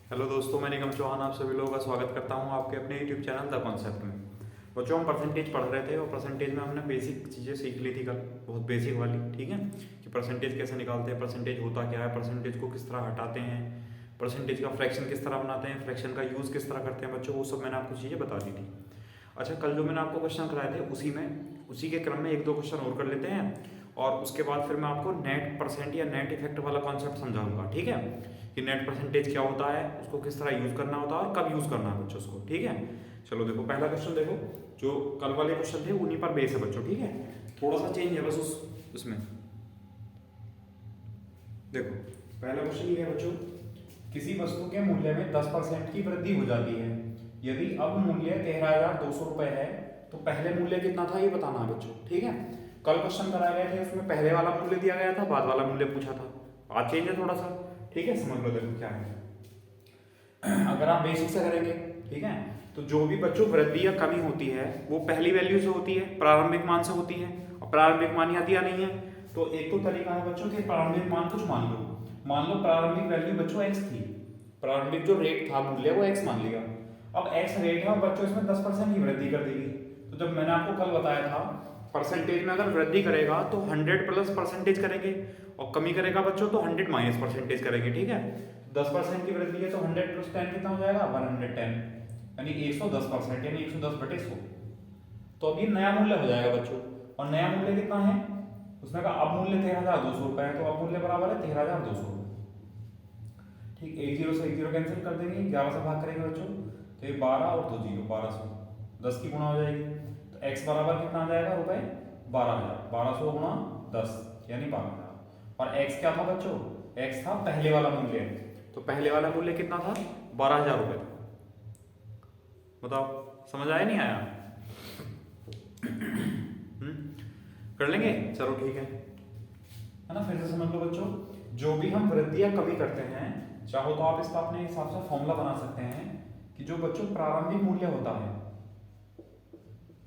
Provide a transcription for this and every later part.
Hello दोस्तों, मैं निगम चौहान आप सभी लोगों का स्वागत करता हूं आपके अपने यूट्यूब चैनल द कॉन्सेप्ट में। बच्चों, हम परसेंटेज पढ़ रहे थे और परसेंटेज में हमने बेसिक चीज़ें सीख ली थी कल, बहुत बेसिक वाली। ठीक है कि परसेंटेज कैसे निकालते हैं, परसेंटेज होता क्या है, परसेंटेज को किस तरह हटाते हैं, परसेंटेज का फ्रैक्शन किस तरह बनाते हैं, फ्रैक्शन का यूज़ किस तरह करते हैं बच्चों, वो सब मैंने आपको चीज़ें बता दी थी। अच्छा, कल जो मैंने आपको क्वेश्चन कराए थे उसी के क्रम में एक दो क्वेश्चन और कर लेते हैं और उसके बाद फिर मैं आपको नेट परसेंट या नेट इफेक्ट वाला कॉन्सेप्ट समझाऊंगा। ठीक है कि नेट परसेंटेज क्या होता है, उसको किस तरह यूज़ करना होता है और कब यूज़ करना है बच्चों उसको। ठीक है, चलो देखो पहला क्वेश्चन देखो, जो कल वाले क्वेश्चन थे उन्हीं पर बेस है बच्चों। ठीक है, थोड़ा सा चेंज है बस उसमें। देखो पहला क्वेश्चन ये है बच्चों, किसी वस्तु के मूल्य में 10% की वृद्धि हो जाती है। यदि अब मूल्य 13,200 रुपये है तो पहले मूल्य कितना था ये बताना है बच्चों। ठीक है, कल क्वेश्चन कराए गए थे उसमें पहले वाला मूल्य दिया गया था, बाद वाला मूल्य पूछा था। आज चेंज है थोड़ा सा। ठीक है, समझ लो देखो क्या है। अगर आप बेसिक से करेंगे, ठीक है, तो जो भी बच्चों वृद्धि या कमी होती है वो पहली वैल्यू से होती है, प्रारंभिक मान से होती है। और प्रारंभिक मान यहाँ दिया नहीं है, तो एक तो तरीका है बच्चों कि प्रारंभिक मान कुछ मान लो प्रारंभिक वैल्यू बच्चों एक्स थी, प्रारंभिक जो रेट था मूल्य वो एक्स मान लिया। अब एक्स रेट है और बच्चों इसमें 10% की वृद्धि कर दी गई। तो जब मैंने आपको कल बताया था परसेंटेज में अगर वृद्धि करेगा तो 100 प्लस परसेंटेज करेंगे और कमी करेगा बच्चों तो 100 माइनस परसेंटेज करेंगे। ठीक है, 10% की वृद्धि है तो 100 प्लस 10 कितना हो जाएगा 110, यानी 110%, यानी 110/100। तो अब ये नया मूल्य हो जाएगा बच्चों। और नया मूल्य कितना है, उसने कहा अब मूल्य 13,200 रुपये है, तो अब मूल्य बराबर है 13,200 रुपये। ठीक, एक जीरो से एक जीरो कैंसिल कर देंगे, 11 से भाग करेंगे बच्चों तो ये 12 और 2 जीरो 1200, 10 की गुणा हो जाएगी। तो x बराबर कितना आ जाएगा रुपए 12,000, 1200 गुणा 10 यानी 12,000। और x क्या था बच्चों, x था पहले वाला मूल्य, तो पहले वाला मूल्य कितना था 12,000 रुपये था। बताओ समझ आया नहीं आया? कर लेंगे, चलो ठीक है ना। फिर से समझ लो बच्चों, जो भी हम वृद्धि या कमी करते हैं, चाहो तो आप इसका अपने हिसाब से फॉर्मूला बना सकते हैं कि जो बच्चों प्रारंभिक मूल्य होता है,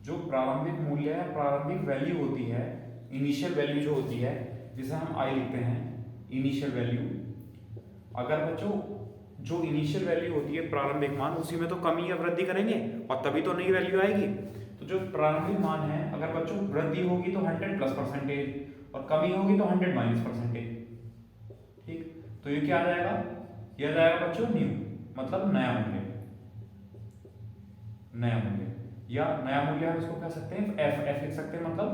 जो प्रारंभिक मूल्य या प्रारंभिक वैल्यू होती है, इनिशियल वैल्यू जो होती है, जिसे हम आई लिखते हैं इनिशियल वैल्यू। अगर बच्चों जो इनिशियल वैल्यू होती है प्रारंभिक मान, उसी में तो कमी या वृद्धि करेंगे और तभी तो नई वैल्यू आएगी। तो जो प्रारंभिक मान है, अगर बच्चों वृद्धि होगी तो 100 प्लस परसेंटेज और कमी होगी तो 100 माइनस परसेंटेज। ठीक, तो ये क्या आ जाएगा, ये आ जाएगा बच्चों न्यू, मतलब नया मूल्य। नया मूल्य या नया मूल्य हम इसको कह सकते हैं एफ लिख सकते हैं, मतलब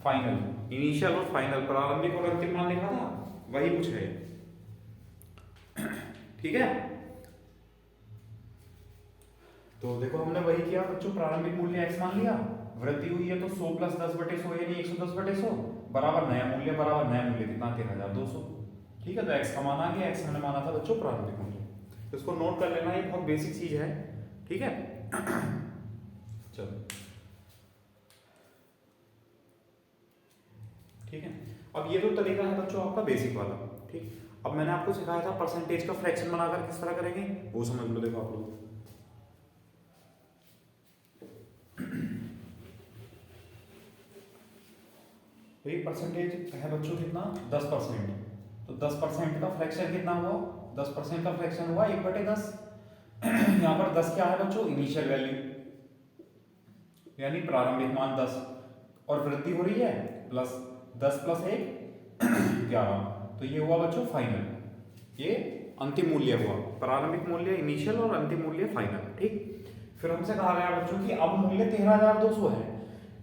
फाइनल। इनिशियल और फाइनल, प्रारंभिक और अंतिम मान लिखा था वही कुछ है। ठीक है, तो देखो हमने वही किया बच्चों, प्रारंभिक मूल्य x मान लिया, वृद्धि हुई है तो 100 प्लस 10/100 यानी 110/100 बराबर नया मूल्य, बराबर नया मूल्य कितना 13,200। ठीक है, तो x का मान आ गया, x हमने माना था बच्चों प्रारंभिक मूल्य। तो इसको नोट कर लेना, ये बहुत बेसिक चीज है। ठीक है चलो ठीक है, अब ये तो तरीका है बच्चों आपका बेसिक वाला। ठीक, अब मैंने आपको सिखाया था परसेंटेज का फ्रैक्शन बनाकर किस तरह करेंगे, वो समझ लो। देखो आप लोग, भाई परसेंटेज है बच्चों कितना 10%, तो 10% का फ्रैक्शन कितना हुआ, 10% का फ्रैक्शन हुआ 1/10। यहाँ पर 10 क्या है बच्चों, इनिशियल वैल्यू यानी प्रारंभिक मान 10, और वृद्धि हो रही है प्लस 10 प्लस 1 11, तो ये हुआ बच्चों फाइनल, ये अंतिम मूल्य हुआ, प्रारंभिक मूल्य इनिशियल और अंतिम मूल्य फाइनल। ठीक, फिर हमसे कहा गया बच्चों कि अब मूल्य 13,200 है।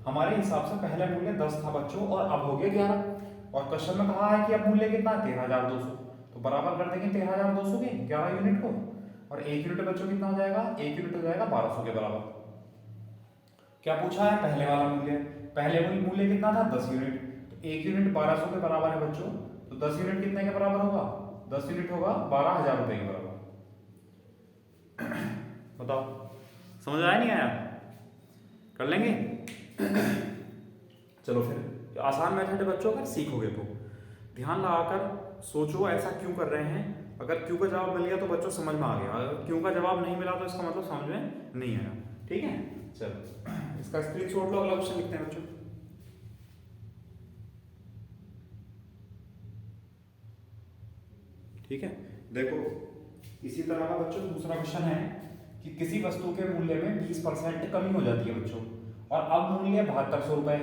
हमारे हिसाब से पहले मूल्य 10 था बच्चों और अब हो गया 11, और क्वेश्चन में कहा है कि अब मूल्य कितना है 13,200, तो बराबर कर देंगे 13,200 के 11 यूनिट को, और 1 यूनिट बच्चों कितना हो जाएगा, 1 यूनिट हो जाएगा 1200 के बराबर। क्या पूछा है, पहले वाला मूल्य, पहले मूल्य कितना था 10 यूनिट, तो 1 यूनिट 1200 के बराबर है बच्चों, तो 10 यूनिट कितने के बराबर होगा, 10 यूनिट होगा 12,000 रुपए के बराबर। बताओ समझ आया नहीं आया? कर लेंगे। चलो फिर आसान मेथड है बच्चों, अगर सीखोगे तो ध्यान लगाकर सोचो ऐसा क्यों कर रहे हैं। अगर क्यों का जवाब मिल गया तो बच्चों समझ में आ गया, अगर क्यों का जवाब नहीं मिला तो इसका मतलब समझ में नहीं आया। ठीक है, चलो इसका स्क्रीनशॉट लो, अगला क्वेश्चन लिखते हैं बच्चों। ठीक है, देखो इसी तरह का बच्चों दूसरा क्वेश्चन है कि किसी वस्तु के मूल्य में 20% कमी हो जाती है बच्चों, और अब मूल्य 7200 है,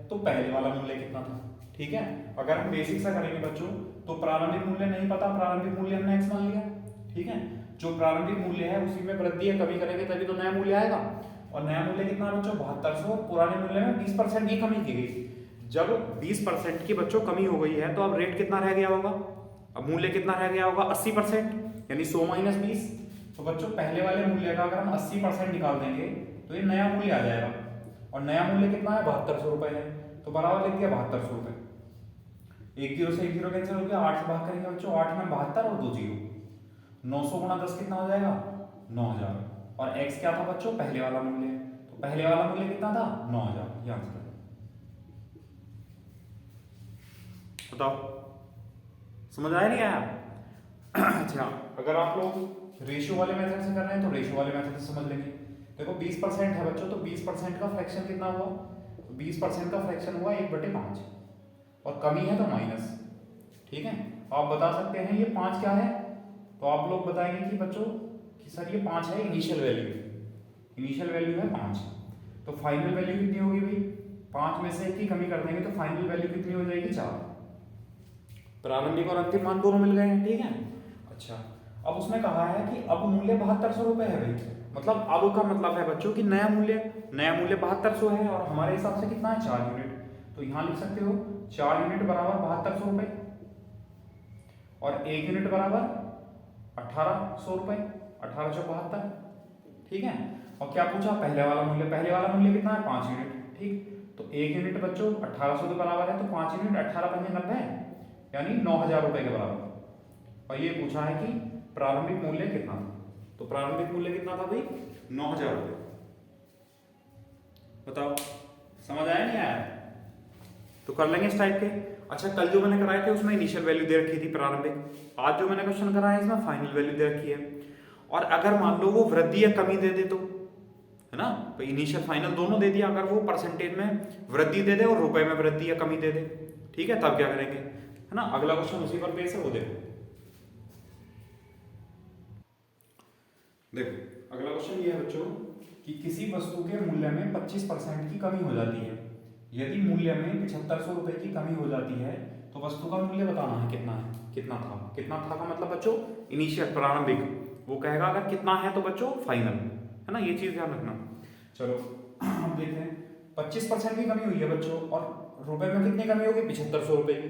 तो पहले वाला मूल्य कितना था। ठीक है, अगर हम बेसिक सा करेंगे बच्चों तो प्रारंभिक मूल्य नहीं पता, प्रारंभिक मूल्य हमने x मान लिया। ठीक है, जो प्रारंभिक मूल्य है उसी में वृद्धि या कमी करेंगे तभी तो नया मूल्य आएगा, और नया मूल्य कितना है बच्चों 7200, पुराने मूल्य में 20% की कमी की गई। जब 20% की बच्चों कमी हो गई है तो अब रेट कितना रह गया होगा, अब मूल्य कितना रह गया होगा 80%, यानी 100 माइनस 20। तो बच्चों पहले वाले मूल्य का अगर हम 80% निकाल देंगे तो ये नया मूल्य आ जाएगा, और नया मूल्य कितना है 7200 है, तो बराबर लिख दिया 7200। एक जीरो से एक जीरो कैंसिल हो गया, 8 से भाग करेंगे बच्चों, 8 में 72 और 2 जीरो, 900 गुणा 10 कितना हो जाएगा 9000, और x क्या था बच्चों पहले वाला मूल्य, तो पहले वाला मूल्य कितना था 9000, ये आंसर है। बताओ समझ आया नहीं आया? अच्छा, अगर आप लोग रेशियो वाले मेथड से कर रहे हैं तो रेशियो वाले मेथड से समझ लेंगे। देखो 20% है बच्चों, तो 20% का फ्रैक्शन कितना हुआ, तो 20% का फ्रैक्शन हुआ 1/5, और कमी है तो माइनस। ठीक है, आप बता सकते हैं ये 5 क्या है, तो आप लोग बताएंगे कि बच्चों कि सर ये 5 है इनिशियल वैल्यू, इनिशियल वैल्यू है 5, तो फाइनल वैल्यू कितनी होगी भाई, 5 में से 1 की कमी कर देंगे तो फाइनल वैल्यू कितनी हो जाएगी 4, प्रारंभिक और अंतिम मान दोनों मिल गए हैं। ठीक है, अच्छा अब उसने कहा है कि अब मूल्य 7200 है भाई, मतलब अब का मतलब है बच्चों कि नया मूल्य 7200 है, और हमारे हिसाब से कितना है 4 यूनिट, तो यहां लिख सकते हो 4 यूनिट बराबर 7200 और 1 यूनिट बराबर 1800 1872। ठीक है, और क्या पूछा पहले वाला मूल्य, पहले वाला मूल्य कितना है 5 यूनिट। ठीक, तो 1 यूनिट बच्चों 1800 के बराबर है, तो 5 यूनिट 18×5 90 यानी 9000 रुपए के बराबर, और ये पूछा है कि प्रारंभिक मूल्य कितना था, तो प्रारंभिक मूल्य कितना था भाई 9000 रुपए। बताओ समझ आया नहीं आया? तो कर लेंगे इस टाइप के। अच्छा, कल जो मैंने कराए थे उसमें इनिशियल वैल्यू दे रखी थी प्रारंभिक, आज जो मैंने क्वेश्चन कराया है इसमें फाइनल वैल्यू दे रखी है, और अगर मान लो वो वृद्धि या कमी दे दे तो, है ना, तो इनिशियल फाइनल दोनों दे दिया, अगर वो परसेंटेज में वृद्धि दे दे और रुपए में वृद्धि या कमी दे दे, ठीक है, तब क्या करेंगे, है ना। अगला क्वेश्चन उसी पर बेस है, वो देखो। देखो अगला क्वेश्चन ये है बच्चों कि किसी वस्तु के मूल्य में 25% की कमी हो जाती है, यदि मूल्य में 7500 रुपए की कमी हो जाती है तो वस्तु का मूल्य बताना है कितना है, कितना था का मतलब बच्चों इनिशियल प्रारंभिक, वो कहेगा अगर कितना है तो बच्चों फाइनल, है ना, ये चीज ध्यान रखना। चलो हम देखते हैं, 25% की कमी हुई है बच्चों, और रुपए में कितनी कमी होगी 7500 रुपए की।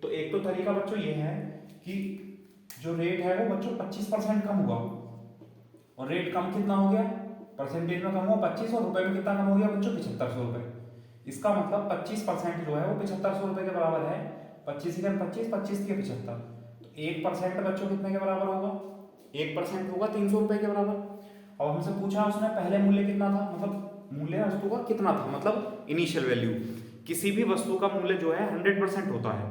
तो एक तो तरीका बच्चों ये है कि जो रेट है वो बच्चों 25% कम हुआ, और रेट कम कितना हो गया, परसेंटेज में कम हुआ 25, और रुपए में कितना कम हो गया बच्चों 7500 रुपए। इसका मतलब 25% जो है वो 7500 रुपए के बराबर है, 25 के 25, 25 के 75, तो 1% बच्चों कितने के बराबर होगा, 1% होगा 300 रुपए के बराबर। अब हमसे पूछा उसने पहले मूल्य कितना था, मतलब मूल्य वस्तु का कितना था, मतलब इनिशियल वैल्यू। किसी भी वस्तु का मूल्य जो है 100% होता है,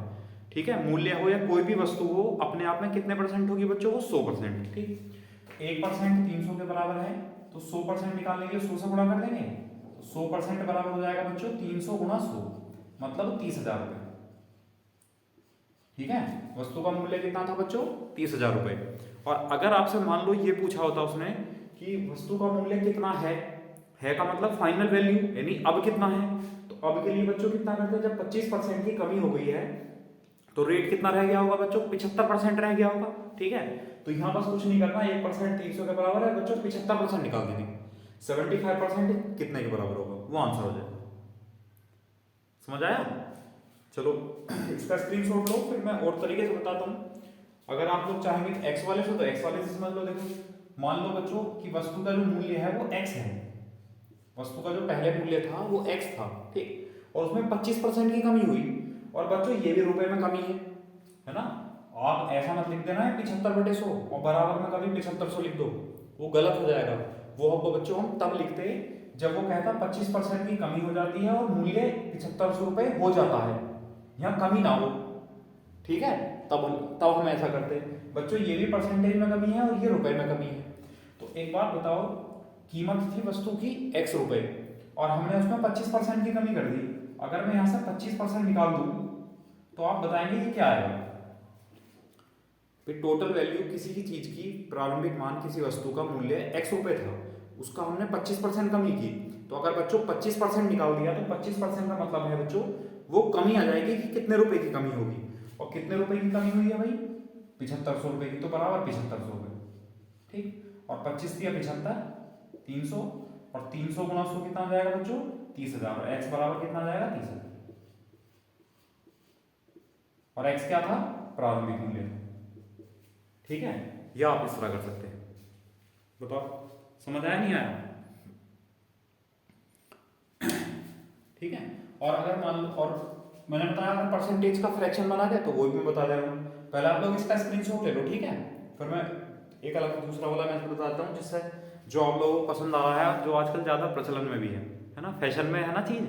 ठीक है, मूल्य हो या कोई भी वस्तु हो अपने आप में कितने परसेंट होगी बच्चों, वो 100%। ठीक, 1% 300 के बराबर है, तो 100% निकालने के लिए 100 से गुणा कर देंगे, तो 100% बराबर हो जाएगा बच्चों 300 गुणा 100, मतलब 30,000 रुपए। ठीक है, वस्तु का मूल्य कितना था बच्चों 30,000 रुपए। और अगर आपसे मान लो ये पूछा होता उसने कि वस्तु का मूल्य कितना है का मतलब फाइनल वैल्यू, यानी अब कितना है, तो अब के लिए बच्चों कितना करते हैं, जब 25% की कमी हो गई है तो रेट कितना रह गया होगा बच्चों 75% रह गया होगा। ठीक है, तो यहां बस कुछ नहीं करना, 1% 300 के बराबर है बच्चों, 75% निकाल देंगे, 75% कितने के बराबर होगा, वो आंसर हो जाएगा। समझ आया? चलो इसका स्क्रीनशॉट लो, फिर मैं और तरीके से बताता हूँ। अगर आप लोग चाहेंगे तो एक्स वाले से, तो एक्स वाले से समझ लो। देखो मान लो बच्चों कि वस्तु का जो मूल्य है वो एक्स है, वस्तु का जो पहले मूल्य था वो एक्स था, ठीक, और उसमें 25% की कमी हुई, और बच्चों ये भी रुपए में कमी है ना। आप ऐसा मत लिख देना है 75/100 और बराबर में कभी 7500 लिख दो, वो गलत हो जाएगा। वो हमको बच्चों हम तब लिखते जब वो कहता 25% की कमी हो जाती है और मूल्य 7500 रुपए हो जाता है, यहाँ कमी ना हो, ठीक है, तब हम ऐसा करते बच्चों। ये भी परसेंटेज में कमी है और ये रुपए में कमी है। तो एक बात बताओ, कीमत थी वस्तु की x रुपए और हमने उसमें 25% की कमी कर दी, अगर मैं यहाँ से 25% निकाल दूं तो आप बताएंगे ये क्या आएगा। फिर टोटल वैल्यू किसी की चीज की प्रारंभिक मान किसी वस्तु का मूल्य x रुपए था, उसका हमने 25% कमी की। तो अगर बच्चों 25% निकाल दिया तो 25% का मतलब है बच्चों वो कमी आ जाएगी कि कितने रुपए की कमी होगी। और कितने रुपए की कमी हुई है भाई? 7500 रुपए की, तो बराबर 7500 रुपए। ठीक, और 25 दिया 75, 300, और 300 गुणा 100 कितना आ जाएगा बच्चों? 30,000। और x बराबर कितना आ जाएगा? 30,000। और x क्या था? प्रारंभिक मूल्य था। ठीक है, या आप इस तरह कर सकते हैं। बताओ समझ आया नहीं आया? ठीक है, और अगर मान लो, और मैंने बताया अगर परसेंटेज का फ्रैक्शन बना दे तो वो भी बता दे रहा हूँ। पहले आप लोग इसका स्क्रीनशॉट ले लो, ठीक है, फिर मैं एक अलग दूसरा वाला मैं बताता हूँ जिससे जो आप लोगों को पसंद आ रहा है, जो आजकल ज़्यादा प्रचलन में भी है ना, फैशन में है ना चीज़।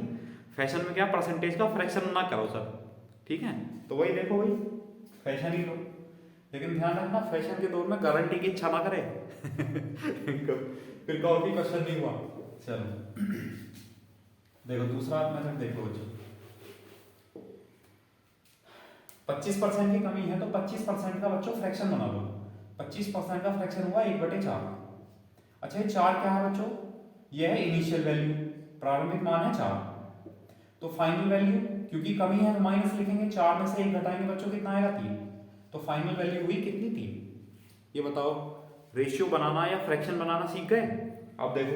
फैशन में क्या, परसेंटेज का फ्रैक्शन ना करो सर, ठीक है। तो वही देखो भाई, फैशन ही लो, लेकिन ध्यान रखना फैशन के दौर में गारंटी की इच्छा ना करे फिर कहो कि क्वेश्चन नहीं हुआ। चलो देखो दूसरा मेथड देखो बच्चों, 25% की कमी है तो 25% का बच्चों फ्रैक्शन बना लो। 25% का फ्रैक्शन हुआ 1/4। अच्छा ये 4 क्या है बच्चों? ये है इनिशियल वैल्यू, प्रारंभिक मान है 4। तो फाइनल वैल्यू, क्योंकि कमी है तो माइनस लिखेंगे, 4 में से 1 घटाएंगे बच्चों कितना आएगा? 3। तो फाइनल वैल्यू हुई कितनी? 3। ये बताओ रेशियो बनाना या फ्रैक्शन बनाना सीख गए? अब देखो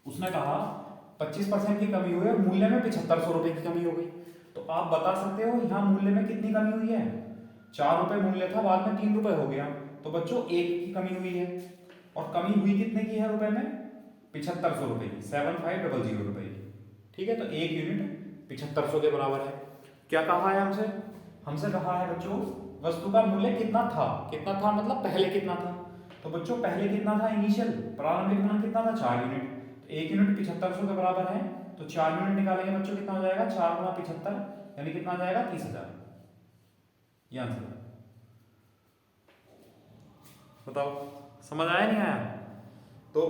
उसने कहा 25% की कमी हुई है, मूल्य में 7500 रुपए की कमी हो गई। तो आप बता सकते हो यहाँ मूल्य में कितनी कमी हुई है? 4 रुपए मूल्य था, बाद में 3 रुपए हो गया, तो बच्चों 1 की कमी हुई है। और कमी हुई कितने की है रुपए में? 7500 रुपए की, 7500 रुपए की। ठीक है, तो 1 यूनिट 7500 के बराबर है। क्या कहा है हमसे? हमसे कहा है बच्चों वस्तु का मूल्य कितना था। कितना था मतलब पहले कितना था? तो बच्चों पहले कितना था? इनिशियल प्रारंभिक मान कितना था? 4 यूनिट। तो 1 यूनिट 7500 के बराबर है, तो 4 यूनिट निकालेंगे बच्चों कितना हो जाएगा? 4 गुणा 75 यानी कितना आ जाएगा? 30,000। ये आंसर। बताओ समझ आया नहीं आया? तो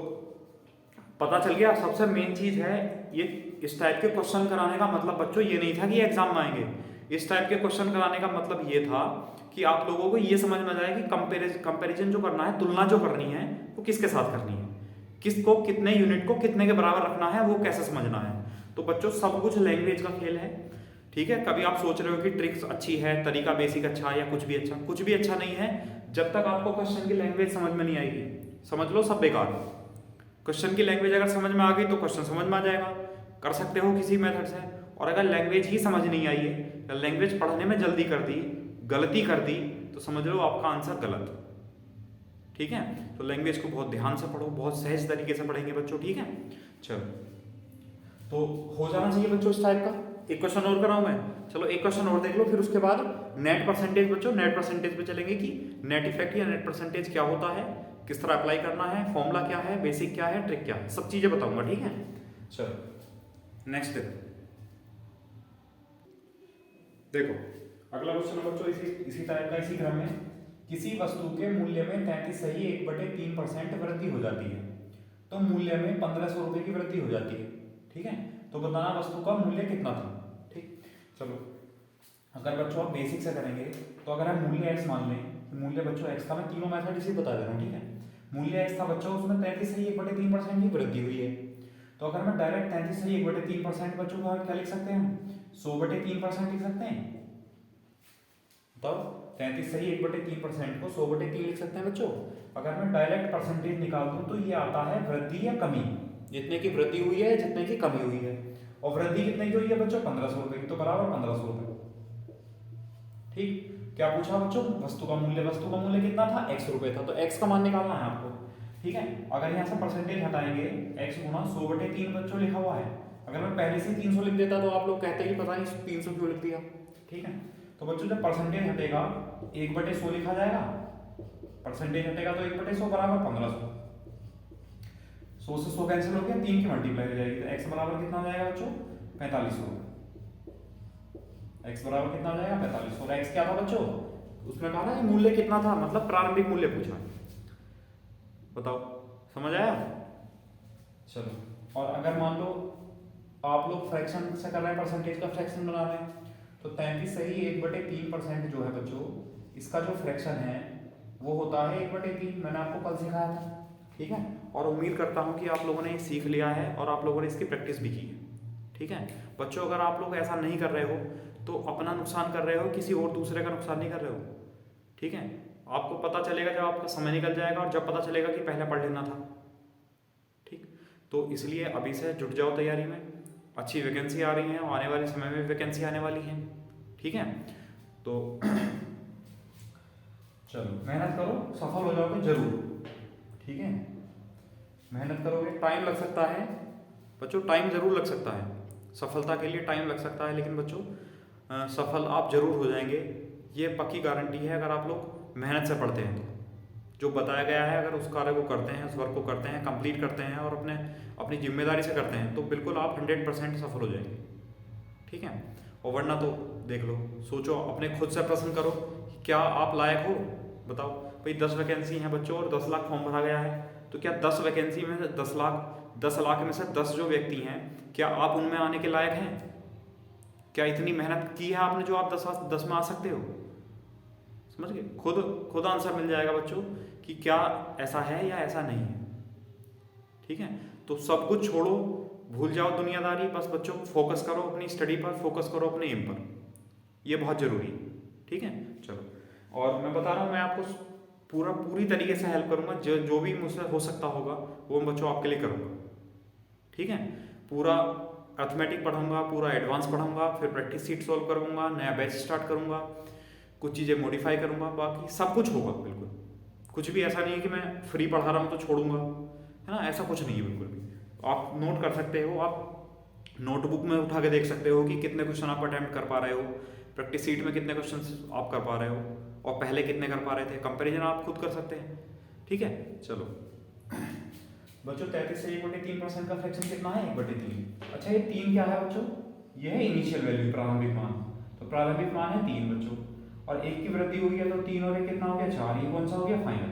पता चल गया। सबसे मेन चीज है ये, इस टाइप के क्वेश्चन कराने का मतलब बच्चों ये नहीं था कि एग्जाम में आएंगे। इस टाइप के क्वेश्चन कराने का मतलब ये था कि आप लोगों को ये समझ में आ जाए कि कंपैरिजन जो करना है, तुलना जो करनी है वो किसके साथ करनी है, किसको कितने यूनिट को कितने के बराबर रखना है, वो कैसे समझना है। तो बच्चों सब कुछ लैंग्वेज का खेल है, ठीक है। कभी आप सोच रहे हो कि ट्रिक्स अच्छी है, तरीका बेसिक अच्छा है, या कुछ भी अच्छा, कुछ भी अच्छा नहीं है जब तक आपको क्वेश्चन की लैंग्वेज समझ में नहीं आएगी। समझ लो सब बेकार। क्वेश्चन की लैंग्वेज अगर समझ में आ गई तो क्वेश्चन समझ में आ जाएगा, कर सकते हो किसी मेथड से। और अगर लैंग्वेज ही समझ नहीं आई है, लैंग्वेज पढ़ने में जल्दी कर दी, गलती कर दी, तो समझ लो आपका आंसर गलत। ठीक है, तो लैंग्वेज को बहुत ध्यान से पढ़ो, बहुत सहज तरीके से पढ़ेंगे बच्चों, ठीक है। चलो तो हो जाना चाहिए बच्चों इस टाइप का। एक क्वेश्चन और कराऊं मैं? चलो एक क्वेश्चन और देख लो, फिर उसके बाद नेट परसेंटेज बच्चों, नेट परसेंटेज पे चलेंगे कि नेट इफेक्ट या नेट परसेंटेज क्या होता है, किस तरह अप्लाई करना है, फॉर्मूला क्या है, बेसिक क्या है, ट्रिक क्या है, सब चीजें बताऊंगा, ठीक है। चलो नेक्स्ट देखो अगला क्वेश्चन है बच्चों इसी टाइप का, इसी क्रम में। किसी वस्तु के मूल्य में 33 सही 1/3% वृद्धि हो जाती है, तो मूल्य में 1500 रुपए की वृद्धि हो जाती है, ठीक है। तो बताना वस्तु का मूल्य कितना था, ठीक। चलो अगर बच्चों आप बेसिक से करेंगे तो अगर हम मूल्य x मान लें, मूल्य बच्चों x का, मैं तीनों मेथड इसी बता दे रहा हूँ, ठीक है। मूल्य x था बच्चों, उसमें 33 सही 1/3% की वृद्धि हुई है। तो अगर मैं डायरेक्ट 33 सही 1/3% बच्चों का क्या लिख सकते हैं हम? 100/3% लिख सकते हैं। तो 33 सही 1/3% को 100/3 लिख सकते हैं बच्चों। अगर मैं डायरेक्ट परसेंटेज निकाल दूं तो ये आता है वृद्धि या कमी, जितने की वृद्धि हुई है जितने की कमी हुई है। और वृद्धि कितने की हुई है बच्चों? 1500 रुपए की, तो बराबर 1500 रुपए। ठीक, क्या पूछा बच्चों? वस्तु का मूल्य कितना था? x रुपए था, तो x का मान निकालना है आपको, ठीक है। अगर यहाँ से परसेंटेज हटाएंगे, x गुणा 100/3 बच्चों लिखा हुआ है। अगर मैं पहले से 300 लिख देता तो आप लोग कहते कि पता नहीं 300 क्यों लिख दिया, ठीक है। तो बच्चों जब परसेंटेज हटेगा 1/100 लिखा जाएगा, परसेंटेज हटेगा तो 1/100 बराबर 1500। 100 से 100 कैंसिल हो गया, 3 की मल्टीप्लाई हो जाएगी, तो x बराबर कितना हो जाएगा बच्चों? 4500। x बराबर कितना हो जाएगा? 4500। और x क्या था बच्चों? उसमें कहा ना मूल्य कितना था, मतलब प्रारंभिक मूल्य पूछा। बताओ समझ आया? चलो, और अगर मान लो आप लोग फ्रैक्शन से कर रहे हैं, परसेंटेज का फ्रैक्शन बना रहे हैं, तो 33 सही 1/3% जो है बच्चों, इसका जो फ्रैक्शन है वो होता है 1/3, मैंने आपको कल सिखाया था। ठीक है, और उम्मीद करता हूँ कि आप लोगों ने सीख लिया है और आप लोगों ने इसकी प्रैक्टिस भी की है। ठीक है बच्चों, अगर आप लोग ऐसा नहीं कर रहे हो तो अपना नुकसान कर रहे हो, किसी और दूसरे का नुकसान नहीं कर रहे हो। ठीक है, आपको पता चलेगा जब आपका समय निकल जाएगा और जब पता चलेगा कि पहले पढ़ लेना था। ठीक, तो इसलिए अभी से जुट जाओ तैयारी में। अच्छी वैकेंसी आ रही हैं, आने वाले समय में वैकेंसी आने वाली हैं। ठीक है, तो चलो मेहनत करो, सफल हो जाओगे जरूर। ठीक है, मेहनत करोगे, टाइम लग सकता है बच्चों, टाइम जरूर लग सकता है, सफलता के लिए टाइम लग सकता है, लेकिन बच्चों सफल आप जरूर हो जाएंगे, ये पक्की गारंटी है अगर आप लोग मेहनत से पढ़ते हैं तो। जो बताया गया है अगर उस कार्य को करते हैं, उस वर्क को करते हैं, कंप्लीट करते हैं और अपनी जिम्मेदारी से करते हैं तो बिल्कुल आप 100% सफल हो जाएंगे। ठीक है, और वरना तो देख लो, सोचो, अपने खुद से प्रश्न करो, क्या आप लायक हो? बताओ भाई, 10 वैकेंसी हैं बच्चों और 10 लाख फॉर्म भरा गया है, तो क्या 10 वैकेंसी में से 10 लाख में से 10 जो व्यक्ति हैं, क्या आप उनमें आने के लायक हैं? क्या इतनी मेहनत की है आपने जो आप 10 में आ सकते हो? समझ गए? खुद आंसर मिल जाएगा बच्चों कि क्या ऐसा है या ऐसा नहीं है। ठीक है, तो सब कुछ छोड़ो, भूल जाओ दुनियादारी, बस बच्चों फोकस करो अपनी स्टडी पर, फोकस करो अपने एम पर, ये बहुत जरूरी है। ठीक है, चलो, और मैं बता रहा हूँ, मैं आपको पूरी तरीके से हेल्प करूंगा, जो भी मुझसे हो सकता होगा वो मैं बच्चों आपके लिए करूंगा। ठीक है, पूरा अर्थमेटिक पढ़ाऊंगा, पूरा एडवांस पढ़ाऊंगा, फिर प्रैक्टिस सीट सॉल्व करूंगा, नया बैच स्टार्ट करूंगा, कुछ चीज़ें मॉडिफाई करूंगा, बाकी सब कुछ होगा बिल्कुल। कुछ भी ऐसा नहीं है कि मैं फ्री पढ़ा रहा हूँ तो छोड़ूंगा, है ना, ऐसा कुछ नहीं है बिल्कुल भी। आप नोट कर सकते हो, आप नोटबुक में उठा के देख सकते हो कि कितने क्वेश्चन आप अटेम्प्ट कर पा रहे हो, प्रैक्टिस सीट में कितने क्वेश्चन आप कर पा रहे हो और पहले कितने कर पा रहे थे, कंपैरिजन आप खुद कर सकते हैं। ठीक है, चलो बच्चों, 33 से 1/3% का फ्रैक्शन कितना है? 1/3। अच्छा, ये 3 क्या है बच्चों? ये है इनिशियल वैल्यू, प्रारंभिक मान। तो प्रारंभिक मान है 3 बच्चों, और 1 की वृद्धि हुई है तो 3 और 1 कितना हो गया? 4। ये कौन सा हो गया? फाइनल।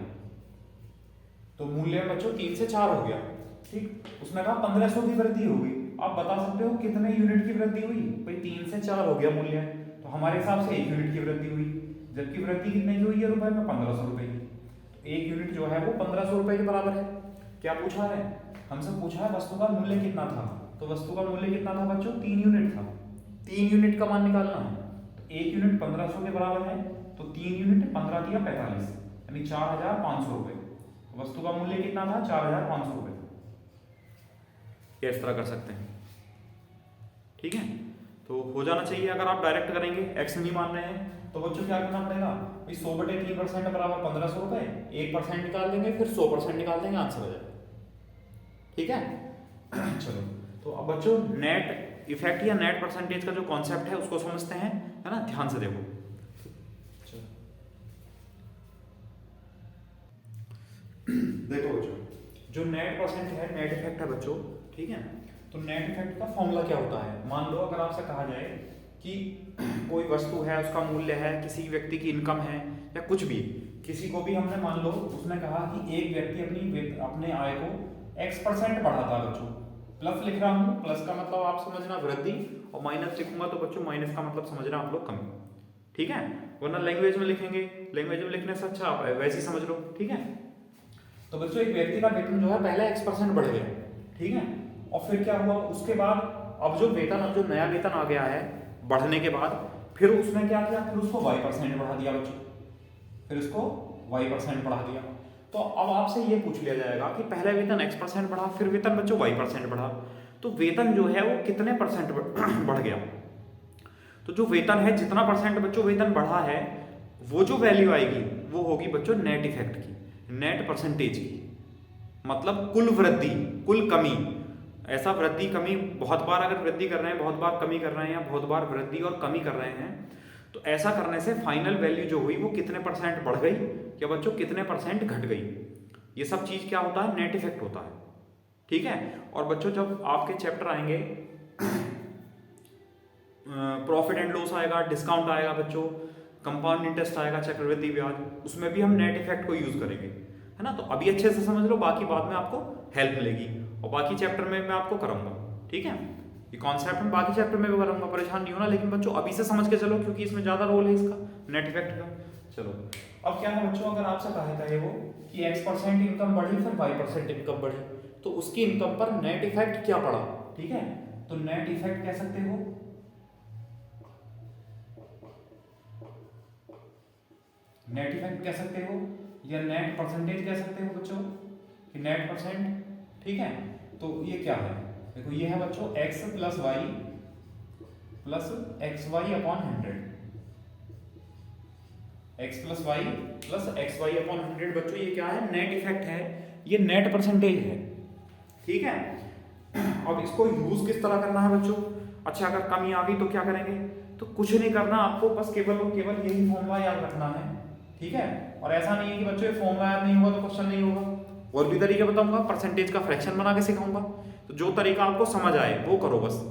तो मूल्य बच्चों 3 से 4 हो गया। ठीक, उसने कहा 1500 की वृद्धि हो गई। आप बता सकते हो कितने यूनिट की वृद्धि हुई? भाई 3 से 4 हो गया मूल्य, तो हमारे हिसाब से 1 यूनिट की वृद्धि हुई, जबकि वृद्धि कितने की हुई है रुपए में? 1500 रुपए की। तो 1 यूनिट जो है वो 1500 रुपए के बराबर है। क्या पूछा है हमसे? पूछा है वस्तु का मूल्य कितना था, तो वस्तु का मूल्य कितना था बच्चों? 3 यूनिट था। 3 यूनिट का मान निकालना है, तो 1 यूनिट 1500 के बराबर है, तो 3 यूनिट 15 दिया 45, यानी 4500 रुपए। वस्तु का मूल्य कितना था? 4500 रुपए। इस तरह कर सकते हैं। ठीक है, तो हो जाना चाहिए। अगर आप डायरेक्ट करेंगे, एक्स नहीं मान रहे हैं, तो बच्चों क्या करना पड़ेगा? 100/3% बराबर 1500 रुपए, 1% निकाल देंगे, फिर 100% निकाल देंगे, आंसर हो जाएगा। ठीक है, चलो, तो अब बच्चों नेट इफेक्ट या नेट परसेंटेज का जो कॉन्सेप्ट है उसको समझते हैं, है ना, ध्यान से देखो। देखो बच्चों, जो नेट परसेंट है, नेट इफेक्ट है बच्चों, ठीक है, तो नेट इफेक्ट का फॉर्मूला क्या होता है? मान लो अगर आपसे कहा जाए कि कोई वस्तु है, उसका मूल्य है, किसी व्यक्ति की इनकम है या कुछ भी, किसी को भी हमने, मान लो उसने कहा कि एक व्यक्ति अपने आय को x% बढ़ाता है बच्चों। प्लस लिख रहा हूँ, प्लस का मतलब आप समझना वृद्धि, और माइनस लिखूंगा तो बच्चों माइनस का मतलब समझना आप लोग कमी। ठीक है, वरना लैंग्वेज में लिखेंगे, लैंग्वेज में लिखने से अच्छा आप वैसे ही समझ लो। ठीक है, तो बच्चों एक व्यक्ति का वेतन जो है पहले x% बढ़ गया, ठीक है, और फिर क्या हुआ उसके बाद? अब जो नया वेतन आ गया है बढ़ने के बाद, फिर उसने क्या किया? फिर उसको y% बढ़ा दिया बच्चों, फिर उसको y% बढ़ा दिया। तो अब आपसे ये पूछ लिया जाएगा कि पहले वेतन x% बढ़ा, फिर वेतन बच्चों y% बढ़ा, तो वेतन जो है वो कितने परसेंट बढ़ गया? तो जो वेतन है, जितना परसेंट बच्चों वेतन बढ़ा है, वो जो वैल्यू आएगी वो होगी बच्चों नेट इफेक्ट की, नेट परसेंटेज की, मतलब कुल वृद्धि, कुल कमी। ऐसा वृद्धि कमी, बहुत बार अगर वृद्धि कर रहे हैं, बहुत बार कमी कर रहे हैं, या बहुत बार वृद्धि और कमी कर रहे हैं, तो ऐसा करने से फाइनल वैल्यू जो हुई वो कितने परसेंट बढ़ गई या बच्चों कितने परसेंट घट गई, ये सब चीज क्या होता है? नेट इफेक्ट होता है। ठीक है, और बच्चों जब आपके चैप्टर आएंगे, प्रॉफिट एंड लॉस आएगा, डिस्काउंट आएगा बच्चों, कंपाउंड इंटरेस्ट आएगा, चक्रवृद्धि ब्याज, उसमें भी हम नेट इफेक्ट को यूज करेंगे, है ना। तो अभी अच्छे से समझ लो, बाकी बाद में आपको हेल्प मिलेगी, और बाकी चैप्टर में मैं आपको कराऊंगा। ठीक है, ये कॉन्सेप्ट में बाकी चैप्टर में भी कराऊंगा, परेशान नहीं होना, लेकिन बच्चों अभी से समझ के चलो, क्योंकि इसमें ज्यादा रोल है इसका, नेट इफेक्ट का। चलो अब क्या है बच्चों, अगर आपसे कहा था ये वो कि x% इनकम बढ़ी फिर y% इनकम बढ़ी, तो उसकी इनकम पर नेट इफेक्ट क्या पड़ा, ठीक है। तो नेट इफेक्ट कह सकते हो, नेट इफेक्ट कह सकते हो, या नेट परसेंटेज कह सकते हो बच्चों कि नेट परसेंट, ठीक है। तो ये क्या है, देखो ये है बच्चों x plus Y plus X Y upon 100, x plus Y plus X Y upon 100 बच्चों ये क्या है, नेट इफेक्ट है, ये नेट परसेंटेज है, ठीक है। अब इसको यूज किस तरह करना है बच्चों, अच्छा अगर कमी आ गई तो क्या करेंगे, तो कुछ नहीं करना आपको, बस केवल और केवल यही फॉर्मूला याद रखना है, ठीक है। और ऐसा नहीं है कि बच्चों ये फॉर्मूला याद नहीं होगा तो क्वेश्चन नहीं होगा, और भी तरीके बताऊंगा, परसेंटेज का फ्रैक्शन बना के सिखाऊंगा, तो जो तरीका आपको समझ आए वो करो बस,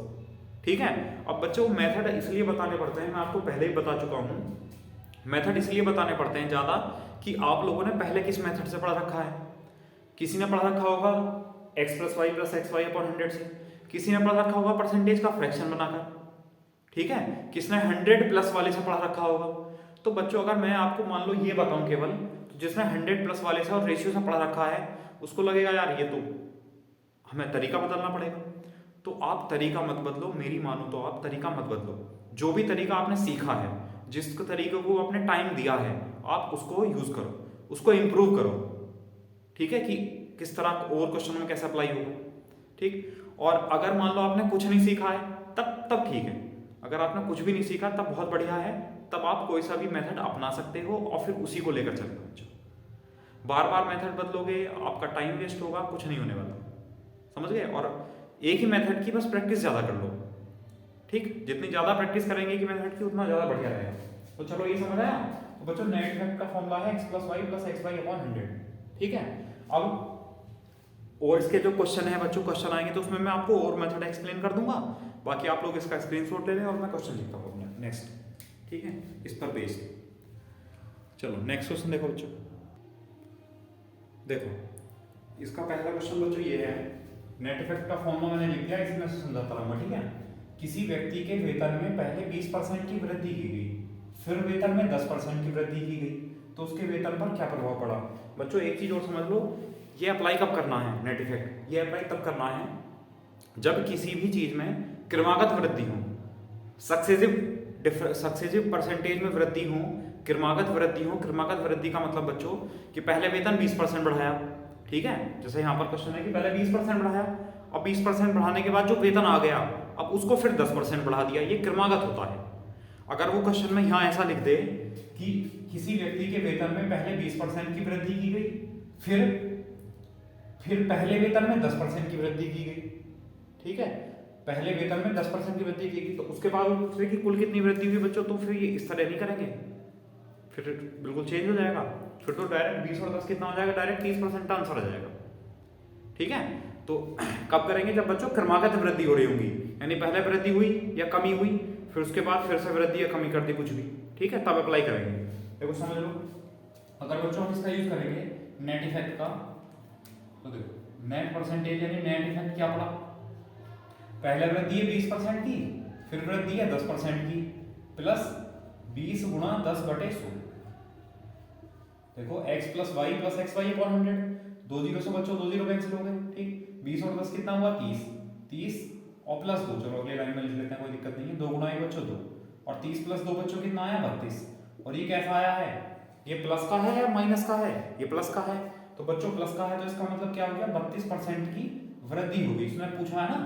ठीक है। अब बच्चों मेथड इसलिए बताने पड़ते हैं, मैं आपको पहले ही बता चुका हूं, मेथड इसलिए बताने पड़ते हैं ज्यादा कि आप लोगों ने पहले किस मेथड से पढ़ा रखा है। किसी ने पढ़ा रखा होगा x plus Y plus X Y upon 100 से, किसी ने पढ़ा रखा होगा परसेंटेज का फ्रैक्शन बनाकर, ठीक है, किसने 100 प्लस वाले से पढ़ा रखा होगा। तो बच्चों अगर मैं आपको मान लो ये बताऊं केवल, तो जिसने 100 प्लस वाले से और रेशियो से पढ़ा रखा है उसको लगेगा यार ये तो हमें तरीका बदलना पड़ेगा। तो आप तरीका मत बदलो, मेरी मानो तो आप तरीका मत बदलो, जो भी तरीका आपने सीखा है, जिस तरीके को आपने टाइम दिया है आप उसको यूज करो, उसको इंप्रूव करो, ठीक है, कि किस तरह और क्वेश्चन में कैसे अप्लाई होगा, ठीक। और अगर मान लो आपने कुछ नहीं सीखा है तब ठीक है, अगर आपने कुछ भी नहीं सीखा तब बहुत बढ़िया है, तब आप कोई सा भी मेथड अपना सकते हो और फिर उसी को लेकर चलना बच्चों। बार बार मेथड बदलोगे आपका टाइम वेस्ट होगा, कुछ नहीं होने वाला, समझ गए। और एक ही मेथड की बस प्रैक्टिस ज्यादा कर लो, ठीक, जितनी ज्यादा प्रैक्टिस करेंगे एक ही मेथड की उतना ज्यादा बढ़िया रहेगा। तो चलो ये समझ आया। तो बच्चों नेट इफेक्ट का फॉर्मूला है x plus Y plus X Y upon 100, ठीक है। अब और इसके जो क्वेश्चन है बच्चों, क्वेश्चन आएंगे तो उसमें मैं आपको और मेथड एक्सप्लेन कर दूंगा, बाकी आप लोग इसका स्क्रीनशॉट ले लें और मैं क्वेश्चन लिखता हूँ अपना नेक्स्ट, ठीक है, इस पर बेस्ड। चलो नेक्स्ट क्वेश्चन देखो बच्चों, देखो इसका पहला क्वेश्चन बच्चों ये है, नेट इफेक्ट का फॉर्मूला मैंने लिख दिया, इसमें से समझाता रहूंगा, ठीक है। किसी व्यक्ति के वेतन में पहले 20% की वृद्धि की गई, फिर वेतन में 10% की वृद्धि की गई, तो उसके वेतन पर क्या प्रभाव पड़ा। बच्चों एक चीज और समझ लो, ये अप्लाई कब करना है नेट इफेक्ट, ये अप्लाई तब करना है जब किसी भी चीज में क्रमागत वृद्धि हो, सक्सेसिव परसेंटेज में वृद्धि हो, क्रमागत वृद्धि हो। क्रमागत वृद्धि का मतलब बच्चों कि पहले वेतन 20% बढ़ाया, ठीक है, जैसे यहाँ पर क्वेश्चन है कि पहले 20% बढ़ाया, अब 20% बढ़ाने के बाद जो वेतन आ गया अब उसको फिर 10% बढ़ा दिया, ये क्रमागत होता है। अगर वो क्वेश्चन में यहाँ ऐसा लिख दे कि किसी व्यक्ति के वेतन में पहले 20% की वृद्धि की गई, फिर पहले वेतन में 10% की वृद्धि की गई, ठीक है, पहले वेतन में 10% की वृद्धि की गई, तो उसके बाद दूसरे की कुल कितनी वृद्धि हुई बच्चों, तो फिर ये इस तरह नहीं करेंगे, फिर बिल्कुल चेंज हो जाएगा, फिर तो डायरेक्ट 20 और 10 कितना हो जाएगा, डायरेक्ट 30% आंसर आ जाएगा, ठीक है। तो कब करेंगे, जब बच्चों क्रमागत वृद्धि हो रही होगी, यानी पहले वृद्धि हुई या कमी हुई, फिर उसके बाद फिर से वृद्धि या कमी कर दी कुछ भी, ठीक है, तब अप्लाई करेंगे। देखो समझ लो, अगर बच्चों हम इसका यूज करेंगे नेट इफेक्ट का, तो देखो नेट परसेंटेज यानी नेट इफेक्ट क्या पड़ा, पहले वृद्धि है 20% की, फिर वृद्धि है 10% की, प्लस 20 गुणा 10/100। देखो x plus Y plus X Y upon 100, 2 zero से बच्चों 2 जीरो कैंसिल हो गए, ठीक, 20 और 10 कितना हुआ 30 और प्लस 2, चलो अगले लाइन में लिख लेते हैं, कोई दिक्कत नहीं है, 2 गुणा 1 बच्चों 2, और 30 प्लस 2 बच्चों कितना आया 32, और ये कैसा आया है, ये प्लस का है या माइनस का है, ये प्लस का है, तो बच्चों प्लस का है तो इसका मतलब क्या हो गया 32% की वृद्धि होगी। इसमें पूछा है ना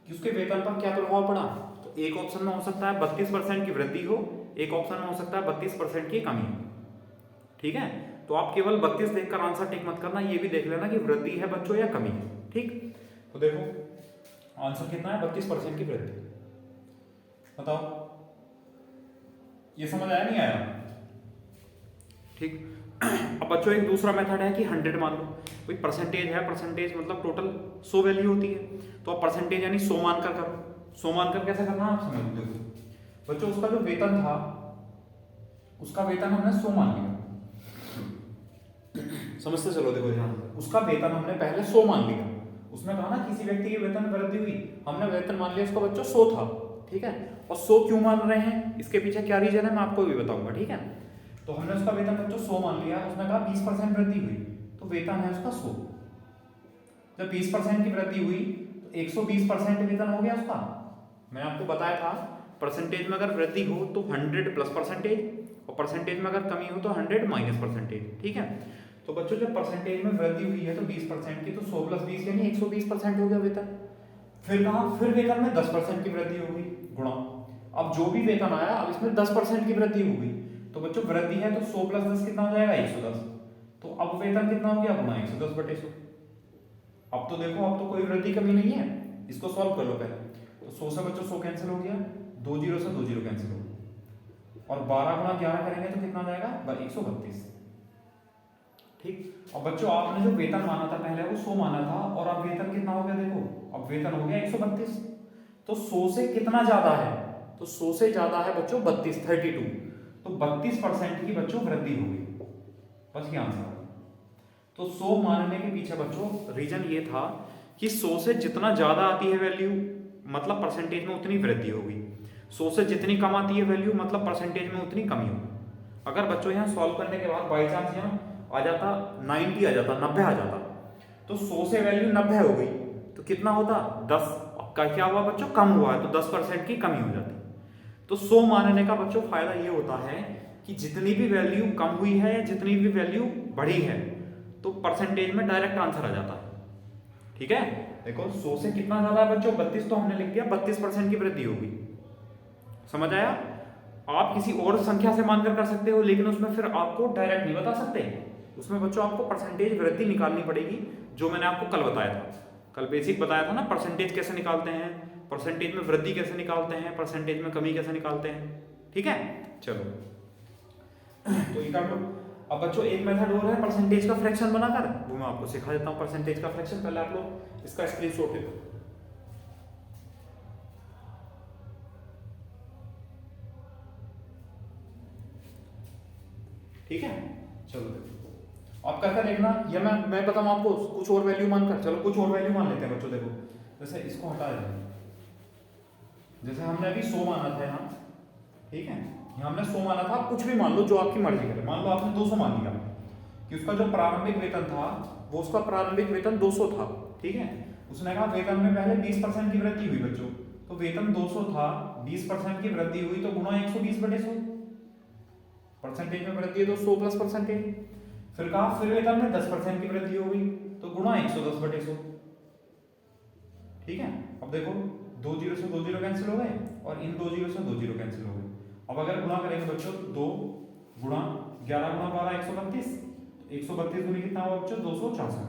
कि उसके वेतन पर क्या प्रभाव पड़ा, तो एक ऑप्शन में हो सकता है 32% की वृद्धि हो, एक ऑप्शन में हो सकता है 32% की कमी हो, ठीक है। तो आप केवल 32 देखकर आंसर टिक मत करना, ये भी देख लेना कि वृद्धि है बच्चों या कमी है, ठीक। तो देखो आंसर कितना है 32% की वृद्धि, बताओ ये समझ आया नहीं आया, ठीक। अब बच्चों एक दूसरा मेथड है कि 100 मान लो, कोई परसेंटेज है, परसेंटेज मतलब टोटल 100 वैल्यू होती है, तो आप परसेंटेज यानी 100 मानकर करो, 100 मानकर कैसे करना आप समझ लो। देखो बच्चों उसका जो वेतन था, उसका वेतन हमने 100 मान लिया, समझते चलो, देखो ध्यान, उसका वेतन हमने पहले 100 मान लिया, उसमें कहा ना किसी व्यक्ति के वेतन में वृद्धि हुई, हमने वेतन मान लिया उसका बच्चों 100 था, ठीक है। और 100 क्यों मान रहे हैं, इसके पीछे क्या रीजन है मैं आपको भी बताऊंगा, ठीक है। तो हमने उसका वेतन बच्चों 100 मान लिया, उसने कहा 20% वृद्धि हुई, तो वेतन है उसका 100। जब 20% की वृद्धि हुई तो 120% वेतन हो गया उसका। मैंने आपको बताया था परसेंटेज में अगर वृद्धि हो तो 100 प्लस परसेंटेज, और परसेंटेज में अगर कमी हो तो 100 माइनस परसेंटेज। ठीक है, तो बच्चों जब परसेंटेज में वृद्धि हुई है तो 20% की, तो 100 प्लस 20 यानी 120% हो गया वेतन। फिर कहा, फिर वेतन में 10% की वृद्धि हो गई, गुणा। अब जो भी वेतन आया अब इसमें 10% की वृद्धि हो गई, तो बच्चों वृद्धि है तो 100 प्लस 10 कितना हो जाएगा, 110। तो अब वेतन कितना हो गया, गुणा 110/100। अब तो देखो, अब तो कोई वृद्धि कमी नहीं है, इसको सॉल्व कर लो पहले। तो 100 से बच्चों 100 कैंसिल हो गया, 2 जीरो से 2 जीरो कैंसिल हो गया, और 12 गुणा 11 करेंगे तो कितना जाएगा, 132। ठीक, अब बच्चों आपने जो वेतन माना था पहले वो 100 माना था, और अब वेतन कितना हो गया, देखो अब वेतन हो गया 132। तो 100 से कितना ज्यादा है, तो 100 से ज्यादा है बच्चों 32, तो 32% की बच्चों वृद्धि होगी। बस ये आंसर है। तो 100 मानने के पीछे बच्चों रीजन ये था कि 100 से जितना ज्यादा आती है वैल्यू, मतलब परसेंटेज में उतनी वृद्धि होगी। 100 से जितनी कम आती है वैल्यू, मतलब परसेंटेज में उतनी कमी होगी। अगर बच्चों यहाँ सॉल्व करने के बाद बाई चांस यहाँ आ जाता 90 आ जाता, 90 आ जाता, तो 100 से वैल्यू 90 हो गई तो कितना होता, 10 का क्या हुआ बच्चों, कम हुआ है, तो 10% की कमी हो जाती। तो 100 मानने का बच्चों फायदा ये होता है कि जितनी भी वैल्यू कम हुई है, जितनी भी वैल्यू बढ़ी है, तो परसेंटेज में डायरेक्ट आंसर आ जाता है। ठीक है, देखो 100 से कितना ज्यादा है बच्चों, 32, तो हमने लिख दिया 32% की वृद्धि होगी। समझ आया? आप किसी और संख्या से मानकर कर सकते हो, लेकिन उसमें फिर आपको डायरेक्ट नहीं बता सकते, उसमें बच्चों आपको परसेंटेज वृद्धि निकालनी पड़ेगी, जो मैंने आपको कल बताया था। कल बेसिक बताया था ना, परसेंटेज कैसे निकालते हैं, परसेंटेज में वृद्धि कैसे निकालते हैं, परसेंटेज में कमी कैसे निकालते हैं। ठीक है, चलो तो ये कर लो। अब बच्चों एक मेथड और है परसेंटेज का फ्रैक्शन बनाकर, वो मैं आपको सिखा देता हूँ परसेंटेज का फ्रैक्शन। पहले आप लोग इसका स्क्रीनशॉट ले लो। ठीक है, चलो देखो आप करके देखना, या मैं बताऊँ आपको कुछ और वैल्यू मानकर। चलो कुछ और वैल्यू मान लेते हैं बच्चों। देखो जैसे इसको हटा दें, जैसे हमने अभी 100 माना था यहाँ, ठीक है, यहाँ हमने 100 माना था, कुछ भी मान लो जो आपकी मर्जी करे। मान लो आपने 200 मान लिया कि उसका जो प्रारंभिक वेतन था वो उसका प्रारंभिक वेतन 200 था। ठीक है, उसने कहा वेतन में पहले 20% की वृद्धि हुई बच्चों, तो वेतन 200 था, 20% की वृद्धि हुई तो गुणा 120/100, परसेंटेज में वृद्धि है तो 100 प्लस परसेंटेज। फिर कहा फिर वेतन में 10% की वृद्धि हो गई तो गुणा 110/100। ठीक है, अब देखो 2 जीरो से 2 जीरो कैंसिल हो गए, और इन 2 जीरो से 2 जीरो कैंसिल हो गए। अब अगर गुणा करेंगे बच्चों, 2 गुणा 11 गुणा 12 132, 132 गुनी कितना हुआ बच्चों, 264।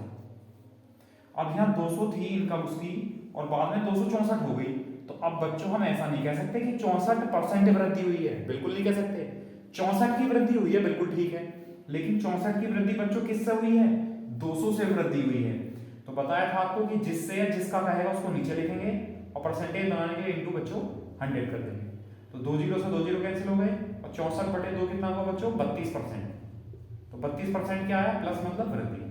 अब यहाँ 200 थी इनकम उसकी, और बाद में 264 हो गई, तो अब बच्चों हम ऐसा नहीं कह सकते कि 64% वृद्धि हुई है, बिल्कुल नहीं कह सकते। 64 की वृद्धि हुई है, बिल्कुल ठीक है, लेकिन 64 की वृद्धि बच्चों किससे हुई है, 200 से वृद्धि हुई है। तो बताया था आपको कि जिससे या जिसका कहेगा उसको नीचे लिखेंगे, और परसेंटेज बनाने के लिए इंटू बच्चों 100 कर देंगे। तो 2 जीरो से 2 जीरो कैंसिल हो गए, और 64/2 कितना होगा बच्चों, 32%। तो 32% क्या है, प्लस मतलब वृद्धि।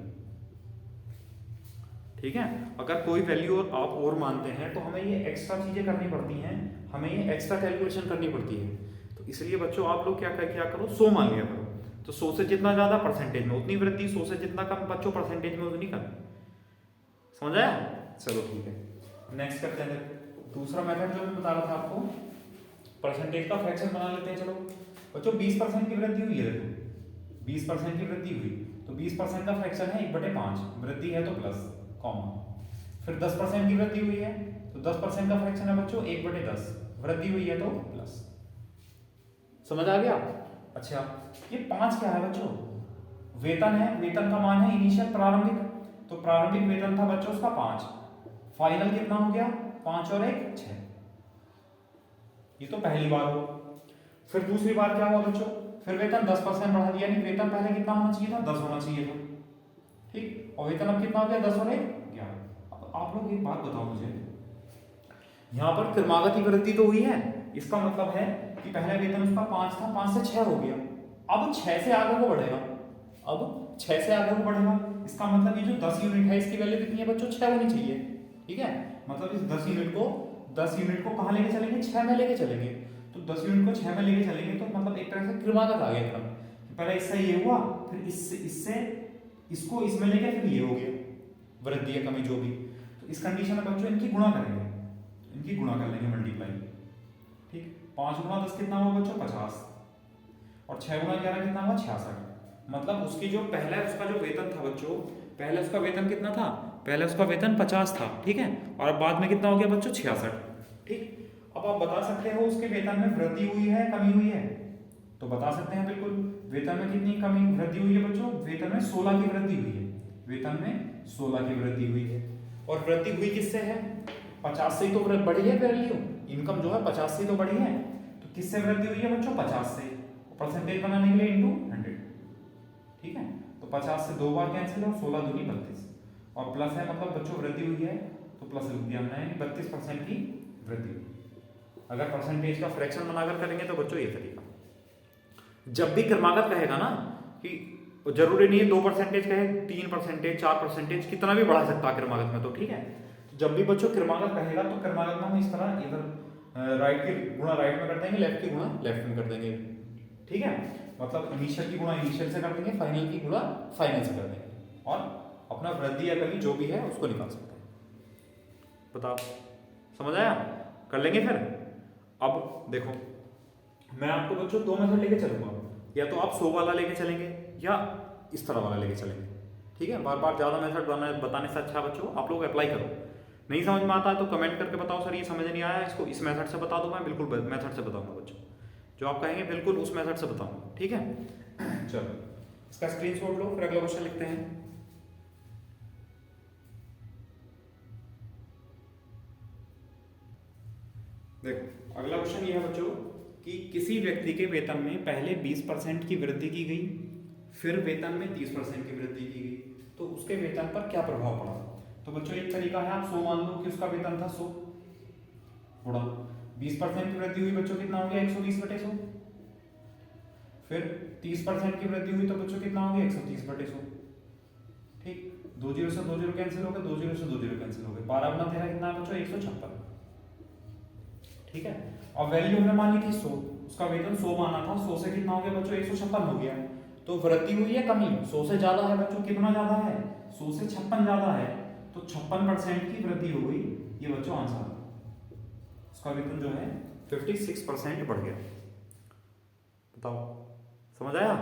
ठीक है, अगर कोई वैल्यू और आप और मानते हैं तो हमें ये एक्स्ट्रा चीजें करनी पड़ती हैं, हमें ये एक्स्ट्रा कैलकुलेशन करनी पड़ती है। तो इसलिए बच्चों आप लोग क्या करो, 100 मान लिया करो। तो 100 से जितना ज्यादा परसेंटेज में उतनी वृद्धि, 100 से जितना कम बच्चों परसेंटेज में उतनी कम। समझ आया? चलो ठीक है, नेक्स्ट करते हैं। दूसरा मेथड जो मैं बता रहा था आपको, परसेंटेज का फ्रैक्शन बना लेते हैं। चलो बच्चों 20% की वृद्धि हुई है, देखो 20% की वृद्धि हुई, तो 20% का फ्रैक्शन है 1/5, वृद्धि है तो प्लस, कॉमा। फिर 10% की वृद्धि हुई है, तो 10% का फ्रैक्शन है बच्चों 1/10, वृद्धि हुई है तो प्लस। समझ आ गया? अच्छा, ये 5 क्या है बच्चों, वेतन है, वेतन का मान है इनिशियल प्रारंभिक, तो प्रारंभिक वेतन था बच्चों उसका 5, फाइनल कितना हो गया, 5 और 1 6। ये तो पहली बार हो। फिर दूसरी बार क्या हुआ बच्चों, फिर वेतन 10% बढ़ा दिया, यानी वेतन पहले कितना होना चाहिए था, 10 होना चाहिए था। ठीक, और वेतन अब कितना हो गया, 10 और 1 11। अब आप लोग एक बात बताओ मुझे, यहाँ पर क्रमागत वृद्धि तो हुई है, इसका मतलब है कि पहले वेतन उसका 5 था, 5 से 6 हो गया, अब 6 से आगे को बढ़ेगा, अब 6 से आगे को बढ़ेगा। इसका मतलब ये जो 10 यूनिट है इसकी वैल्यू कितनी है बच्चों, 6 होनी चाहिए। ठीक है, मतलब इस 10 यूनिट को कहाँ लेके चलेंगे, 6 में लेके चलेंगे। तो 10 यूनिट को 6 में लेके चलेंगे तो मतलब एक तरह से क्रमागत आ गया क्रम। पहले इससे ये हुआ, फिर इससे इसको इसमें लेके फिर ये हो गया, वृद्धि या कमी जो भी। तो इस कंडीशन में बच्चों इनकी गुणा करेंगे, इनकी गुणा कर लेंगे, मल्टीप्लाई। ठीक, 5 गुणा 10 कितना हुआ बच्चों 50, और 6 गुणा 11 कितना हुआ 66। मतलब उसकी जो पहला उसका जो वेतन था बच्चों, पहले उसका वेतन कितना था, पहले उसका वेतन 50 था, ठीक है, और अब बाद में कितना हो गया बच्चों 66। ठीक, अब आप बता सकते हो उसके वेतन में वृद्धि हुई है कमी हुई है, तो बता सकते हैं बिल्कुल। वेतन में कितनी कमी वृद्धि हुई है बच्चों, वेतन में 16 की वृद्धि हुई है, वेतन में 16 की वृद्धि हुई है। और वृद्धि हुई किससे है, 50 से ही तो बढ़ी है वैल्यू, इनकम जो है 50 से ही तो बढ़ी है, तो किससे वृद्धि हुई है बच्चों 50 से, परसेंटेज बनाने के लिए इंटू 100। ठीक है, तो 50 से 2 बार कैंसिल और 16 दूनी 32, और प्लस है मतलब बच्चों वृद्धि हुई है तो प्लस लिख दिया हमने, 32% की वृद्धि। अगर परसेंटेज का फ्रैक्शन बनाकर करेंगे तो बच्चों ये तरीका, जब भी क्रमागत कहेगा ना कि जरूरी नहीं है 2% कहे, 3%, 4%, कितना भी बढ़ा सकता है क्रमागत में, तो ठीक है। जब भी बच्चों क्रमागत कहेगा तो क्रमागत में हम इस तरह इधर राइट की गुणा राइट में कर देंगे, लेफ्ट की गुणा लेफ्ट में कर देंगे। ठीक है, मतलब इनिशियल की गुणा इनिशियल से कर देंगे, फाइनल की गुणा फाइनल से कर देंगे, और अपना वृद्धि या कमी जो भी है उसको निकाल सकते हैं। बताओ समझ आया, कर लेंगे फिर। अब देखो मैं आपको बच्चों 2 मेथड लेके चलूंगा, या तो आप 100 वाला लेके चलेंगे या इस तरह वाला लेके चलेंगे। ठीक है, बार बार ज़्यादा मेथड बताने से अच्छा बच्चों आप लोग अप्लाई करो। नहीं समझ में आता है तो कमेंट करके बताओ सर ये समझ नहीं आया, इसको इस मेथड से बता दो, मैं बिल्कुल मेथड से बताऊंगा बच्चों, जो आप कहेंगे बिल्कुल उस मेथड से बताऊंगा। ठीक है, चलो इसका स्क्रीनशॉट लो, फिर अगला क्वेश्चन लिखते हैं। देखो अगला क्वेश्चन ये है बच्चों कि किसी व्यक्ति के वेतन में पहले 20% की वृद्धि की गई, फिर वेतन में 30% की वृद्धि की गई, तो उसके वेतन पर क्या प्रभाव पड़ा। तो बच्चों एक तरीका है, आप 100 मान लो कि उसका वेतन था 100, गुणा 20% की वृद्धि हुई बच्चों कितना हो गया 120/100, फिर 30% की वृद्धि हुई तो बच्चों कितना हो गया 130/100। ठीक, 2 0 से 2 0 कैंसिल हो गए, 2 0 से 2 0 कैंसिल हो गए, 12 गुना 13 कितना है बच्चों 156। ठीक है, और वैल्यू हमने मानी थी 100, उसका वेतन 100 माना था, 100 से कितना हो गया बच्चों 156 हो गया, तो वृद्धि हुई है कमी, 100 से ज्यादा है बच्चों, कितना ज्यादा है 100 से 56 ज्यादा है, तो 56% की वृद्धि हो गई, ये बच्चों आंसर। उसका वेतन जो है 56% बढ़ गया। बताओ समझ आया।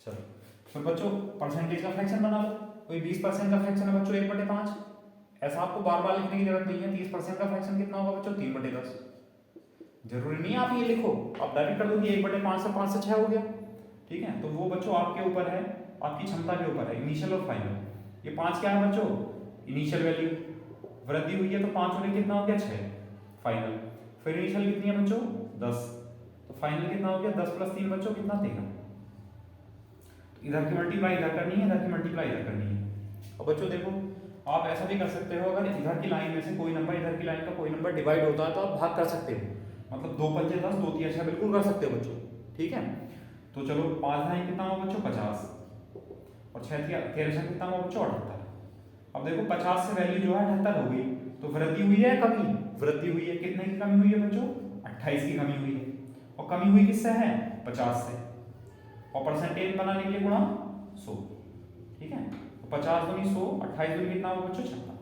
चलो फिर बच्चों परसेंटेज का फ्रैक्शन बना लो, कोई 20% का फ्रैक्शन है बच्चों 1/5, ऐसा आपको बार बार लिखने की जरूरत नहीं है। 30% का फ्रैक्शन कितना होगा बच्चों 3/10, जरूरी नहीं है आप ये लिखो, आप डायरेक्ट कर दो कि 1/5 से 5 से 6 हो गया। ठीक है, तो वो बच्चों आपके ऊपर है, आपकी क्षमता के ऊपर है, इनिशियल और फाइनल। ये 5 क्या है बच्चों इनिशियल वैल्यू, वृद्धि हुई है तो 5 होने कितना हो गया 6 फाइनल, फिर इनिशियल कितनी है बच्चों 10, तो फाइनल कितना हो गया 10 + 3 बच्चों कितना 13। इधर की मल्टीप्लाई इधर करनी है, इधर की मल्टीप्लाई इधर करनी है। और बच्चों देखो आप ऐसा भी कर सकते हो, अगर इधर की लाइन में से कोई नंबर इधर की लाइन का कोई नंबर डिवाइड होता है तो आप भाग कर सकते हो, मतलब 2 × 5 = 10, 2 × 3 = 6 बिल्कुल कर सकते हो बच्चों। ठीक है, तो चलो 5 × 9 कितना हुआ बच्चों 50, और 6 × 13 कितना हुआ बच्चों 78। अब देखो 50 से वैल्यू जो है 78 हो गई, तो वृद्धि हुई है कमी, वृद्धि हुई है, कितने की कमी हुई है बच्चों 28 की कमी हुई है, और कमी हुई किससे है 50 से, और परसेंटेज बनाने के लिए गुणा 100। ठीक है, 50 दूनी 100, 28 दूनी कितना होगा बच्चों 56,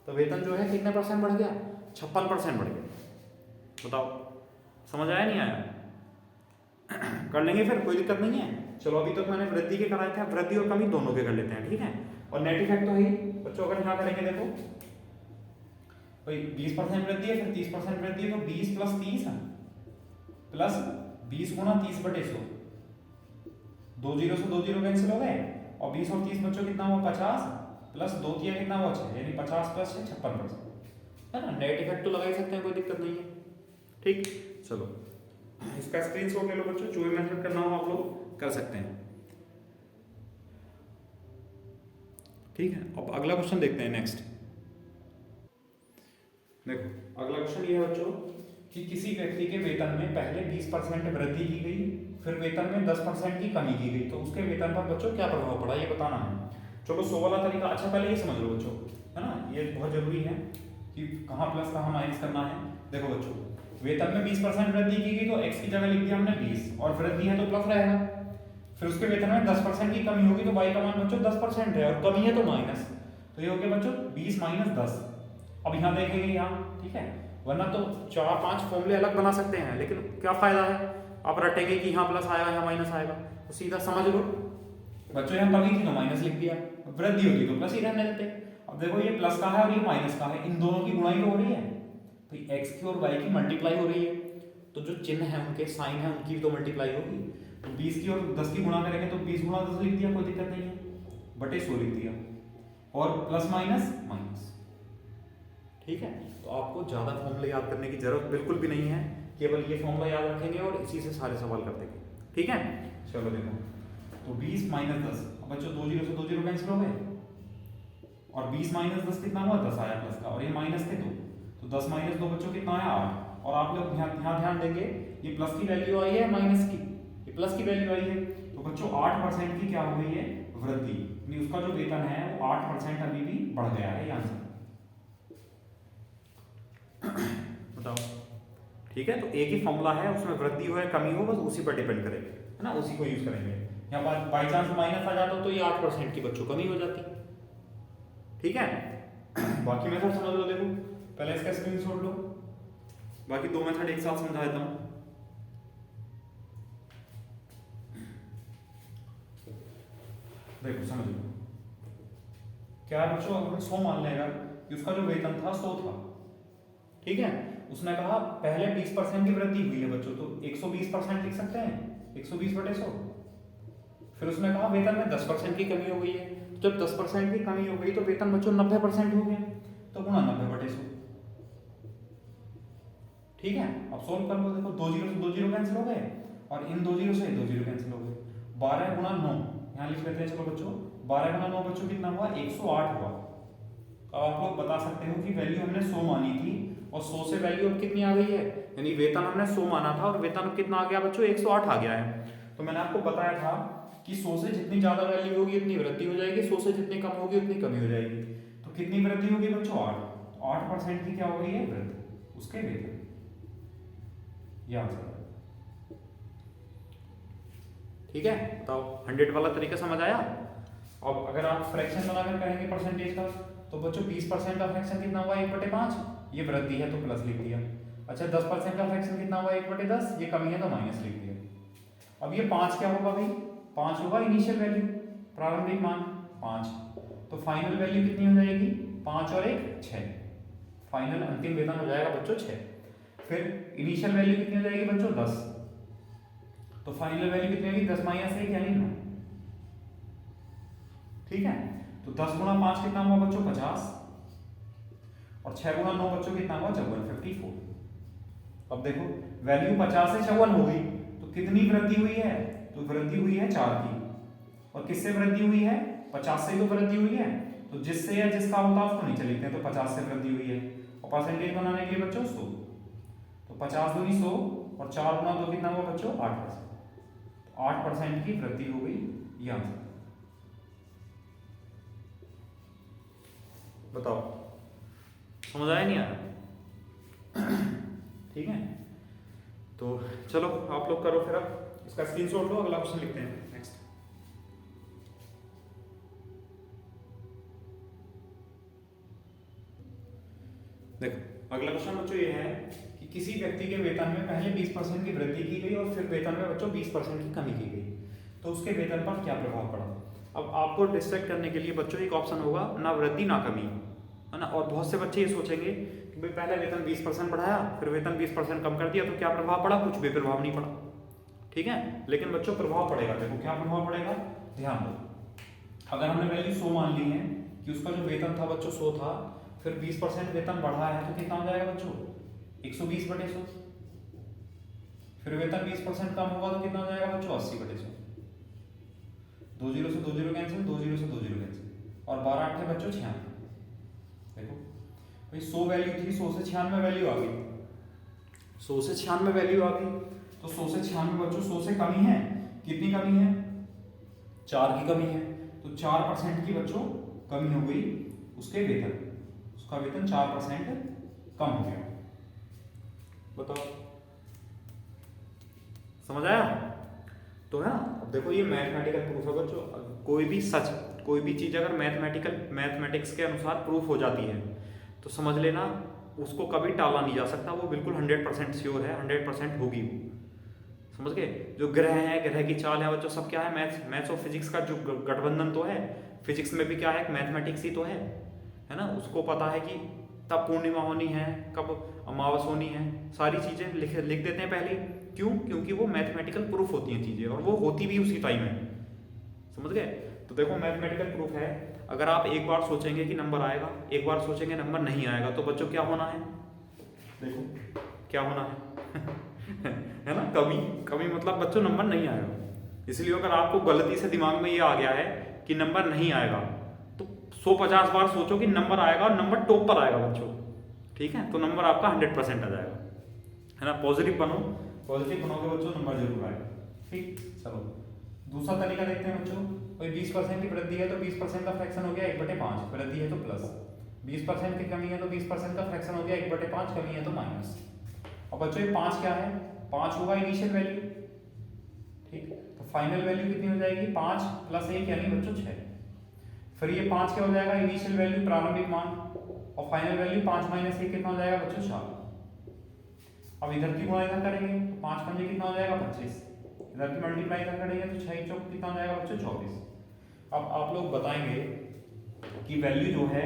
तो वेतन जो है कितने % बढ़ गया 56% बढ़ गया। बताओ समझ आया नहीं आया। कर लेंगे फिर, कोई दिक्कत नहीं है। चलो अभी तक मैंने वृद्धि के कराए थे, वृद्धि और कमी दोनों के कर लेते हैं। ठीक है, और नेट इफेक्ट तो है बच्चों, अगर यहाँ करेंगे देखो भाई 20% वृद्धि है, फिर 30% वृद्धि है, तो 20 + 30 प्लस 20 × 30/100, 2 0 से 2 0 कैंसिल हो गए, और 20 और 30 बच्चों कितना हुआ 50, प्लस 2 × 3 कितना हुआ 6, यानी 50 + 6 56%, है ना। नेट इफेक्ट तो लगा ही सकते हैं, कोई दिक्कत नहीं है। ठीक, चलो इसका स्क्रीनशॉट ले लो बच्चों, जो भी मेथड करना हो आप लोग कर सकते हैं। ठीक है, अब अगला क्वेश्चन देखते हैं नेक्स्ट। देखो अगला क्वेश्चन ये है बच्चों कि किसी व्यक्ति के वेतन में पहले 20% वृद्धि की गई, फिर वेतन में 10% की कमी की गई, तो उसके वेतन पर बच्चों क्या प्रभाव पड़ा ये बताना है। चलो 100 वाला तरीका अच्छा पहले ये समझ लो बच्चों, है ना, ये बहुत जरूरी है कि कहाँ प्लस कहाँ माइनस करना है। देखो बच्चों वेतन में 20% वृद्धि की गई तो x की जगह लिख दिया हमने 20 और वृद्धि है तो प्लस रहेगा। फिर उसके वेतन में 10% की कमी होगी तो y का मान बच्चों 10% है और कमी है तो माइनस, तो ये हो गया बच्चों 20 माइनस 10। अब यहाँ देखेंगे यहाँ, ठीक है, वरना तो 4-5 फॉर्मूले अलग बना सकते हैं, लेकिन क्या फायदा है, आप रटेंगे कि यहाँ प्लस आया यहाँ माइनस आएगा, तो सीधा समझ लो बच्चों यहाँ कमी थी तो माइनस लिख दिया, वृद्धि होगी तो प्लस ही रहने देते। अब देखो ये प्लस का है और ये माइनस का है, इन दोनों की गुणाई तो हो रही है, तो एक्स की और वाई की मल्टीप्लाई हो रही है, तो जो चिन्ह है उनके साइन है उनकी तो मल्टीप्लाई होगी। तो 20 की और 10 की गुणा करेंगे तो 20 गुणा 10 लिख दिया, कोई दिक्कत नहीं है, बटे 100 लिख दिया और प्लस माइनस माइनस। ठीक है, तो आपको ज़्यादा फॉर्मूले याद करने की जरूरत बिल्कुल भी नहीं है, केवल ये फॉर्मूला याद रखेंगे और इसी से सारे सवाल कर देंगे। ठीक है, चलो देखो, तो 20 माइनस 10, अब बच्चों 2 जीरो से 2 जीरो कैंसिल हो गए और 20 माइनस 10 कितना हुआ, 10 आया प्लस का, और ये माइनस थे 2, तो 10 माइनस 2 बच्चों कितना आया 8। और आप लोग ध्यान देंगे ये प्लस की वैल्यू आई है माइनस की, ये प्लस की वैल्यू आई है, तो बच्चों 8% की क्या हो गई है, वृद्धि, यानी उसका जो वेतन है वो 8% अभी भी बढ़ गया है, ये आंसर बताओ। ठीक है, तो एक ही फॉर्मूला है, उसमें वृद्धि हो या कमी हो बस उसी पर डिपेंड करेंगे, है ना, उसी को यूज करेंगे। यहाँ बाई चांस माइनस आ जाता तो ये 8% की बच्चों कमी हो जाती। ठीक है, बाकी मेथड समझ लो, देखो पहले इसका स्क्रीनशॉट लो, बाकी दो मेथड एक साथ समझा देता हूँ। देखो समझ लो, क्या बच्चों अगर 100 मान लेगा कि उसका जो वेतन था 100 था, ठीक है, उसने कहा पहले 20% की वृद्धि हुई है बच्चों, तो 120% लिख सकते हैं, 120 बटे 100। फिर उसने कहा वेतन में 10% की कमी हो गई है, तो जब 10% की कमी हो गई तो वेतन बच्चों 90% हो गया, तो गुणा 90 बटे 100। ठीक है, अब सोल्व कर लो, देखो 2 जीरो से 2 जीरो कैंसिल हो गए और इन 2 जीरो से 2 जीरो कैंसिल हो गए, 12 गुणा 9 यहाँ लिख लेते हैं, चलो बच्चों 12 गुणा 9 बच्चों कितना हुआ, 108 हुआ। अब आप लोग बता सकते हो कि वैल्यू हमने 100 मानी थी और 100 से वैल्यू अब कितनी आ गई है, यानी वेतन हमने 100 माना था और वेतन अब कितना आ गया बच्चों, 108 आ गया है। तो मैंने आपको बताया था कि 100 से जितनी ज्यादा वैल्यू होगी उतनी वृद्धि हो जाएगी, 100 से जितनी कम होगी उतनी कमी हो जाएगी। तो कितनी वृद्धि होगी बच्चों, 8, 8% की क्या हो गई है वृद्धि उसके वेतन, ये आंसर। ठीक है, बताओ 100 वाला तरीका समझ आया। अब अगर आप फ्रैक्शन बनाकर करेंगे परसेंटेज का, तो बच्चों 20% का फ्रैक्शन कितना हुआ, 1/5, ये वृद्धि है तो प्लस लिख दिया। अच्छा 10% का फ्रैक्शन कितना हुआ, 1/10, ये कमी है तो माइनस लिख दिया। अब ये 5 क्या होगा भाई, 5 होगा इनिशियल वैल्यू, प्रारंभिक मान 5, तो फाइनल वैल्यू कितनी हो जाएगी, 5 और 1 6, फाइनल अंतिम वेतन हो जाएगा बच्चों 6। फिर इनिशियल वैल्यू कितनी हो जाएगी बच्चों 10, तो फाइनल वैल्यू कितनी होगी, 10 माइनस 1 यानी 9। ठीक है, तो 10 गुणा 5 कितना हुआ बच्चों 50 और 6 गुणा 9 बच्चों कितना हुआ 54, 54। अब देखो वैल्यू 50 से 54 हो गई तो कितनी वृद्धि हुई है, तो वृद्धि हुई है 4 की, और किससे वृद्धि हुई है, 50 से तो वृद्धि हुई है, तो जिससे या जिसका होता है उसको नीचे लिखते हैं, तो 50 से वृद्धि हुई है और परसेंटेज बनाने के लिए बच्चों 100, तो 50 दूनी 100 और 4 गुणा 2 कितना हुआ बच्चों 8%, 8% की वृद्धि हो गई, ये आंसर। बताओ समझ आया नहीं आया। ठीक है, तो चलो आप लोग करो, फिर अब इसका स्क्रीनशॉट लो, अगला क्वेश्चन लिखते हैं नेक्स्ट। देखो अगला क्वेश्चन बच्चों ये है कि किसी व्यक्ति के वेतन में पहले 20% की वृद्धि की गई और फिर वेतन में बच्चों 20% की कमी की गई, तो उसके वेतन पर क्या प्रभाव पड़ा। अब आपको डिस्ट्रैक्ट करने के लिए बच्चों एक ऑप्शन होगा ना वृद्धि ना कमी, है ना, और बहुत से बच्चे ये सोचेंगे कि भाई पहले वेतन 20% बढ़ाया फिर वेतन 20% कम कर दिया तो क्या प्रभाव पड़ा, कुछ भी प्रभाव नहीं पड़ा। ठीक है, लेकिन बच्चों प्रभाव पड़ेगा, देखो क्या प्रभाव पड़ेगा, ध्यान दो। अगर हमने वैल्यू 100 मान ली है कि उसका जो वेतन था बच्चों 100 था, फिर 20% वेतन बढ़ा है तो कितना हो जाएगा बच्चों 120 बटे 100, फिर वेतन 20% कम होगा तो कितना हो जाएगा बच्चों 80 बटे 100, 2 जीरो से 2 जीरो कैंसिल, 2 जीरो से 2 जीरो कैंसिल और 12 8 बच्चों 96। देखो भाई 100 वैल्यू थी, 100 से 96 वैल्यू आ गई, 100 से 96 वैल्यू आ गई, तो 100 से 96 बच्चों 100 से कमी है, कितनी कमी है 4 की कमी है, तो 4% की बच्चों कमी हो गई उसके वेतन, उसका वेतन 4% कम हो गया। बताओ, समझ आया? तो है ना, अब देखो ये मैथमेटिकल प्रूफ है बच्चों। कोई भी चीज़ अगर मैथमेटिक्स के अनुसार प्रूफ हो जाती है तो समझ लेना उसको कभी टाला नहीं जा सकता, वो बिल्कुल 100% श्योर है, 100% होगी वो। समझ गए? जो ग्रह है, ग्रह की चाल है बच्चों, सब क्या है, मैथ्स और फिजिक्स का जो गठबंधन तो है। फिजिक्स में भी क्या है, मैथमेटिक्स ही तो है ना। उसको पता है कि तब पूर्णिमा होनी है, कब अमावस होनी है, सारी चीज़ें लिख देते हैं पहले। क्यों? क्योंकि वो मैथमेटिकल प्रूफ होती हैं चीज़ें, और वो होती भी उसी टाइम है। समझ गए? तो देखो मैथमेटिकल प्रूफ है। अगर आप एक बार सोचेंगे कि नंबर आएगा, एक बार सोचेंगे नंबर नहीं आएगा, तो बच्चों क्या होना है? देखो क्या होना है है ना, कभी मतलब बच्चों नंबर नहीं आएगा। इसलिए अगर आपको गलती से दिमाग में ये आ गया है कि नंबर नहीं आएगा, तो 150 बार सोचो कि नंबर आएगा, और नंबर टॉप पर आएगा बच्चों। ठीक है? तो नंबर आपका 100% आ जाएगा, है ना। पॉजिटिव बनोगे बच्चों, नंबर जरूर आएगा। ठीक, चलो दूसरा तरीका देखते हैं बच्चों। कोई 20% की वृद्धि है तो 20% का फ्रैक्शन हो गया 1/5, वृद्धि है तो प्लस। 20% की कमी है तो 20% का फ्रैक्शन हो गया 1/5, कमी है तो माइनस। अब बच्चों ये 5 क्या है? 5 होगा इनिशियल वैल्यू। ठीक, तो फाइनल वैल्यू कितनी हो जाएगी? 5 + 1 यानी बच्चों 6। फिर ये 5 क्या हो जाएगा? इनिशियल वैल्यू, प्रारंभिक मान, और फाइनल वैल्यू 5 - 1 कितना हो जाएगा बच्चों? 4। अब इधर की गुणा इधर करेंगे तो 5 × 5 कितना हो जाएगा? 25। इधर की मल्टीप्लाई इधर करेंगे तो 6 × 4 कितना हो जाएगा बच्चों? 24। अब आप लोग बताएंगे कि वैल्यू जो है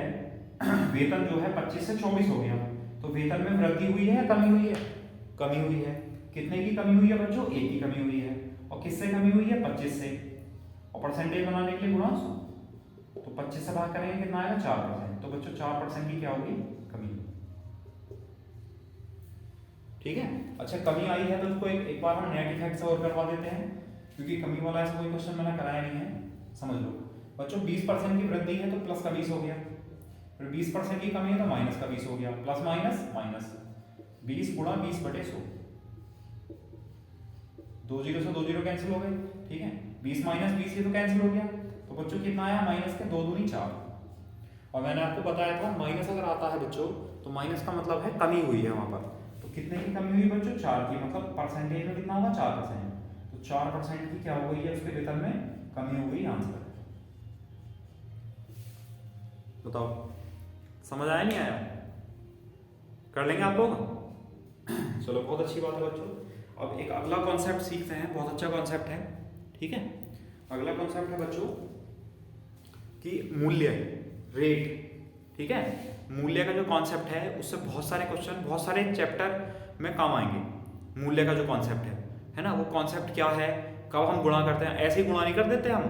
वेतन जो है 25 से 24 हो गया, तो वेतन में वृद्धि हुई है या कमी हुई है? कमी हुई है। कितने की कमी हुई है बच्चों? 1 की कमी हुई है। और किससे कमी हुई है? 25 से। और परसेंटेज बनाने के लिए गुणा 100, तो 25 से भाग करेंगे कितना आएगा? 4%। तो बच्चों 4% की क्या होगी? कमी। ठीक है? अच्छा, कमी आई है तो उसको एक बार हम नेट इफेक्ट से और करवा देते हैं, क्योंकि कमी वाला ऐसा कोई क्वेश्चन मैंने कराया नहीं है। समझ लो बच्चों, 20% की वृद्धि है तो प्लस का 20 हो गया, फिर 20% की कमी है तो माइनस का 20 हो गया, प्लस माइनस माइनस 20 × 20/100। 2 0 से 2 0 कैंसिल हो गए। ठीक है, 20 - 20 ये तो कैंसिल हो गया, तो बच्चों कितना आया? माइनस के 2 दूनी 4। और मैंने आपको बताया था माइनस अगर आता है बच्चों तो माइनस का मतलब है कमी हुई है वहां पर। तो कितने की कमी हुई बच्चों? 4 की, मतलब परसेंटेज में कितना होगा? 4%। तो 4% की क्या हो गई है? उसके वेतन में कमी हो गई। आंसर बताओ, समझ आया नहीं आया? कर लेंगे आप लोग? चलो बहुत अच्छी बात है बच्चों। अब एक अगला कॉन्सेप्ट सीखते हैं, बहुत अच्छा कॉन्सेप्ट है। ठीक है, अगला कॉन्सेप्ट है बच्चों कि मूल्य, रेट। ठीक है, मूल्य का जो कॉन्सेप्ट है उससे बहुत सारे क्वेश्चन, बहुत सारे चैप्टर में काम आएंगे। मूल्य का जो कॉन्सेप्ट है ना, वो कॉन्सेप्ट क्या है, कब हम गुणा करते हैं। ऐसे ही गुणा नहीं कर देते हम,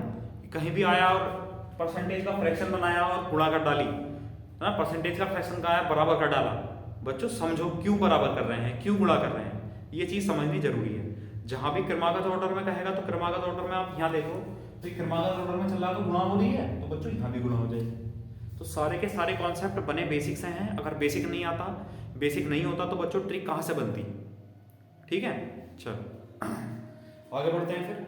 कहीं भी आया और परसेंटेज का फ्रैक्शन बनाया और गुणा कर डाली, है ना। परसेंटेज का फ्रैक्शन का आया, बराबर कर डाला। बच्चों समझो क्यों बराबर कर रहे हैं, क्यों गुणा कर रहे हैं, ये चीज़ समझनी जरूरी है। जहां भी क्रमागत ऑर्डर में कहेगा तो क्रमागत ऑर्डर में आप यहाँ देखो, तो क्रमागत ऑर्डर में चल रहा तो गुणा हो रही है, तो बच्चों यहाँ भी गुणा हो जाएगी। तो सारे के सारे कॉन्सेप्ट बने बेसिक से हैं। अगर बेसिक नहीं आता, बेसिक नहीं होता तो बच्चों ट्रिक कहाँ से बनती? ठीक है, चलो आगे बढ़ते हैं फिर।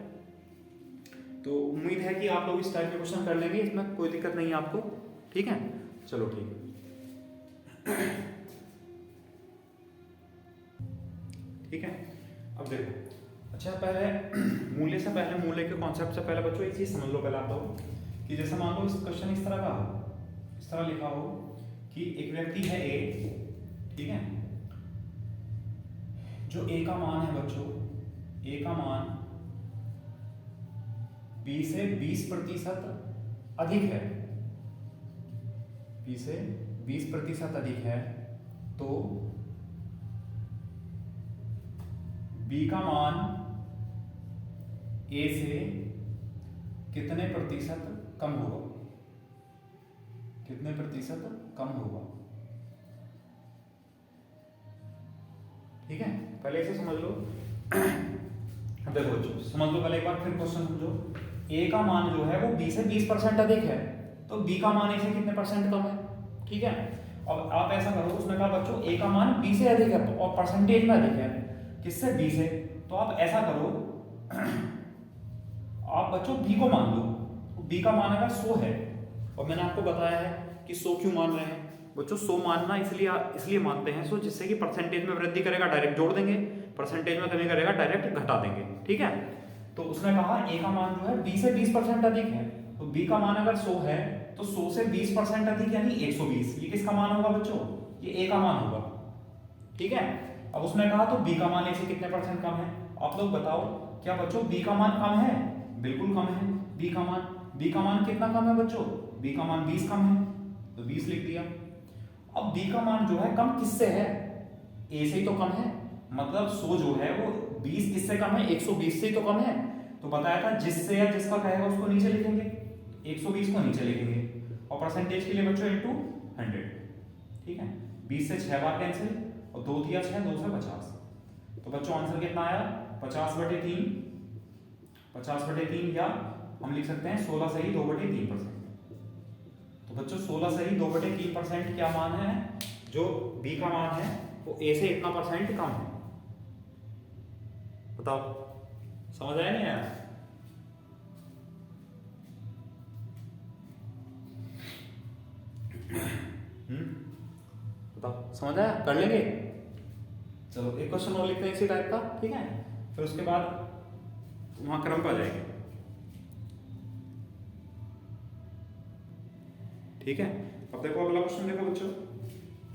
तो उम्मीद है कि आप लोग इस टाइप के क्वेश्चन कर लेंगे, इसमें कोई दिक्कत नहीं है आपको। ठीक है, चलो ठीक है। ठीक है, अब देखो, अच्छा पहले मूल्य से पहले, मूल्य के कॉन्सेप्ट से पहले बच्चों एक चीज समझ लो पहले आप लोग, कि जैसे मान लो इस क्वेश्चन इस तरह का हो, इस तरह लिखा हो कि एक व्यक्ति है ए, ठीक है, जो ए का मान है बच्चों, ए का मान 20 से 20% अधिक है, 20 से 20% अधिक है, तो बी का मान ए से कितने प्रतिशत कम होगा, कितने प्रतिशत कम होगा। ठीक है, पहले इसे समझ लो। देखो बच्चों समझ लो पहले एक बार, फिर क्वेश्चन समझो। ए का मान जो है वो बी से 20% अधिक है, तो बी का मान ए से कितने परसेंट कम है। ठीक है, अब आप ऐसा करो, उसने कहा बच्चों ए का मान बी से अधिक है और परसेंटेज में अधिक है, किससे? बी से। तो आप ऐसा करो, आप बच्चों बी को मान लो, बी का मान अगर 100 है, और मैंने आपको बताया है कि 100 क्यों मान रहे हैं, बच्चों 100 मानना इसलिए मानते हैं 100 जिससे कि परसेंटेज में वृद्धि करेगा डायरेक्ट जोड़ देंगे, परसेंटेज में कमी करेगा डायरेक्ट घटा देंगे, ठीक है। तो उसने कहा ए का मान जो है बी से 20% अधिक है, तो बी का मान अगर 100 है तो 100 से 20% अधिक यानी 120। ये किसका मान होगा बच्चों? ये ए का मान होगा, ठीक है। अब उसने कहा तो बी का मान ए से कितने परसेंट कम है? आप लोग बताओ, क्या बच्चों बी का मान कम है? बिल्कुल कम है। बी का मान कितना कम है बच्चों? बी का मान 20 कम है, तो 20 लिख दिया। अब बी का मान जो है कम किससे है? ए से ही तो कम है, मतलब 100 जो है वो 20 किससे कम है? 120 से ही तो कम है। तो बताया था जिससे या जिसका कहेगा उसको नीचे लिखेंगे, 120 को नीचे लिखेंगे, और परसेंटेज के लिए बच्चों इनटू 100, ठीक है। 20 से 6 बार कैंसिल, और 2 दिया 6, 2 से 50। तो बच्चों आंसर कितना आया? 50/3, 50/3, या हम लिख सकते हैं 16 सही 2/3%। तो बच्चों 16 सही 2/3% क्या मान है? जो बी का मान है वो ए से इतना परसेंट कम है। बताओ समझ आया नहीं आया? बताओ समझ आया? कर लेंगे। चलो एक क्वेश्चन और लिखते हैं इसी टाइप का, ठीक है, फिर उसके बाद वहां क्रम पर जाएंगे, ठीक है। अब देखो अगला क्वेश्चन देखो बच्चों,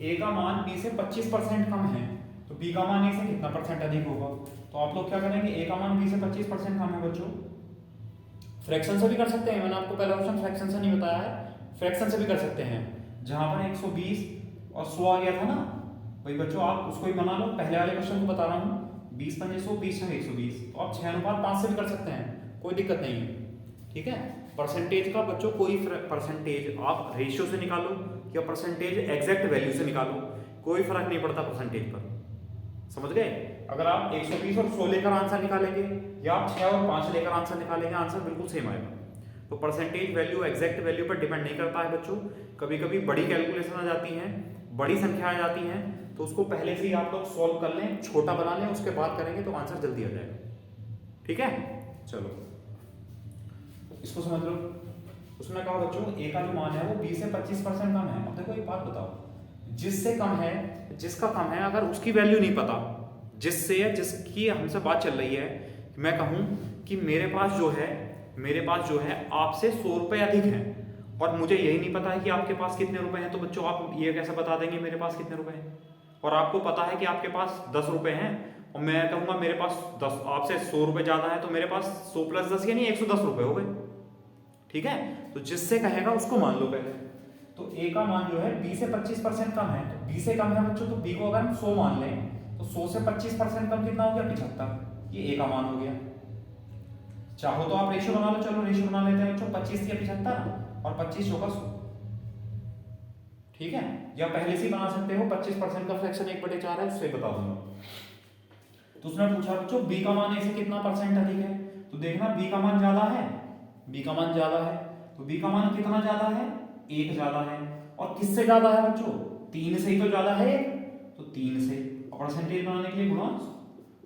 ए का मान बी से 25% कम है, तो बी का मान ए से कितना परसेंट अधिक होगा? तो आप लोग क्या करेंगे, ए का मान बी से 25% कम है बच्चों, फ्रैक्शन से भी कर सकते हैं, मैंने आपको पहला ऑप्शन फ्रैक्शन से नहीं बताया है, फ्रैक्शन से भी कर सकते हैं। जहां पर 120 और 100 आ गया था ना, वही बच्चों आप उसको ही बना लो, पहले वाले क्वेश्चन को बता रहा हूँ, 20 पंजे 100, 20 छंगे 120, तो आप 6:5 से भी कर सकते हैं, कोई दिक्कत नहीं है, ठीक है। परसेंटेज का बच्चों कोई परसेंटेज आप रेशियो से निकालो या परसेंटेज एग्जैक्ट वैल्यू से निकालो, कोई फर्क नहीं पड़ता परसेंटेज पर, समझ गए। अगर आप 120 और 100 लेकर आंसर निकालेंगे या आप 6 और 5 लेकर आंसर निकालेंगे, आंसर बिल्कुल सेम आएगा। तो परसेंटेज वैल्यू एग्जैक्ट वैल्यू पर डिपेंड नहीं करता है बच्चों, कभी कभी बड़ी कैलकुलेशन आ जाती हैं, बड़ी संख्या आ जाती हैं, तो उसको पहले से ही आप लोग सॉल्व कर लें, छोटा बना लें, उसके बाद करेंगे तो आंसर जल्दी आ जाएगा, ठीक है। चलो इसको समझ लो। उसने कहा बच्चों ए का जो मान है वो 20 से 25% कम है। अब देखो एक बात बताओ, जिससे कम है, जिसका कम है, अगर उसकी वैल्यू नहीं पता, जिससे या जिसकी हमसे बात चल रही है, मैं कहूं कि मेरे पास जो है आपसे 100 रुपए अधिक है, और मुझे यही नहीं पता है कि आपके पास कितने रुपए हैं, तो बच्चों आप ये कैसे बता देंगे मेरे पास कितने रुपए हैं? और आपको पता है कि आपके पास 10 रुपए हैं, और मैं कहूंगा मेरे पास 10, आपसे 100 रुपए ज्यादा है, तो मेरे पास 100 + 10 यानी 110 रुपए हो गए, ठीक है। तो जिससे कहेगा उसको मान लो पहले। तो ए का मान जो है 20 से 25% कम है, तो बी से कम है बच्चों, तो बी को अगर हम 100 मान लें तो 100 से 25% कम कितना हो गया? 75। ये ए का मान हो गया। चाहो तो आप रेशियो बना लो, चलो रेशियो बना लेते हैं बच्चों, 25 या 75 और 25 होगा 100, ठीक है। या पहले से ही बना सकते हो, 25% का फ्रैक्शन 1/4 है, उससे बता दूंगा। तो उसने पूछा बच्चों बी का मान ए से कितना परसेंट अधिक है, तो देखना बी का मान ज्यादा है, बी का मान ज्यादा है, तो बी का मान कितना ज्यादा है? 1 ज्यादा है। और किससे ज्यादा है बच्चों? 3 से ही तो ज्यादा है, तो 3 से, और परसेंटेज बनाने के लिए गुणा,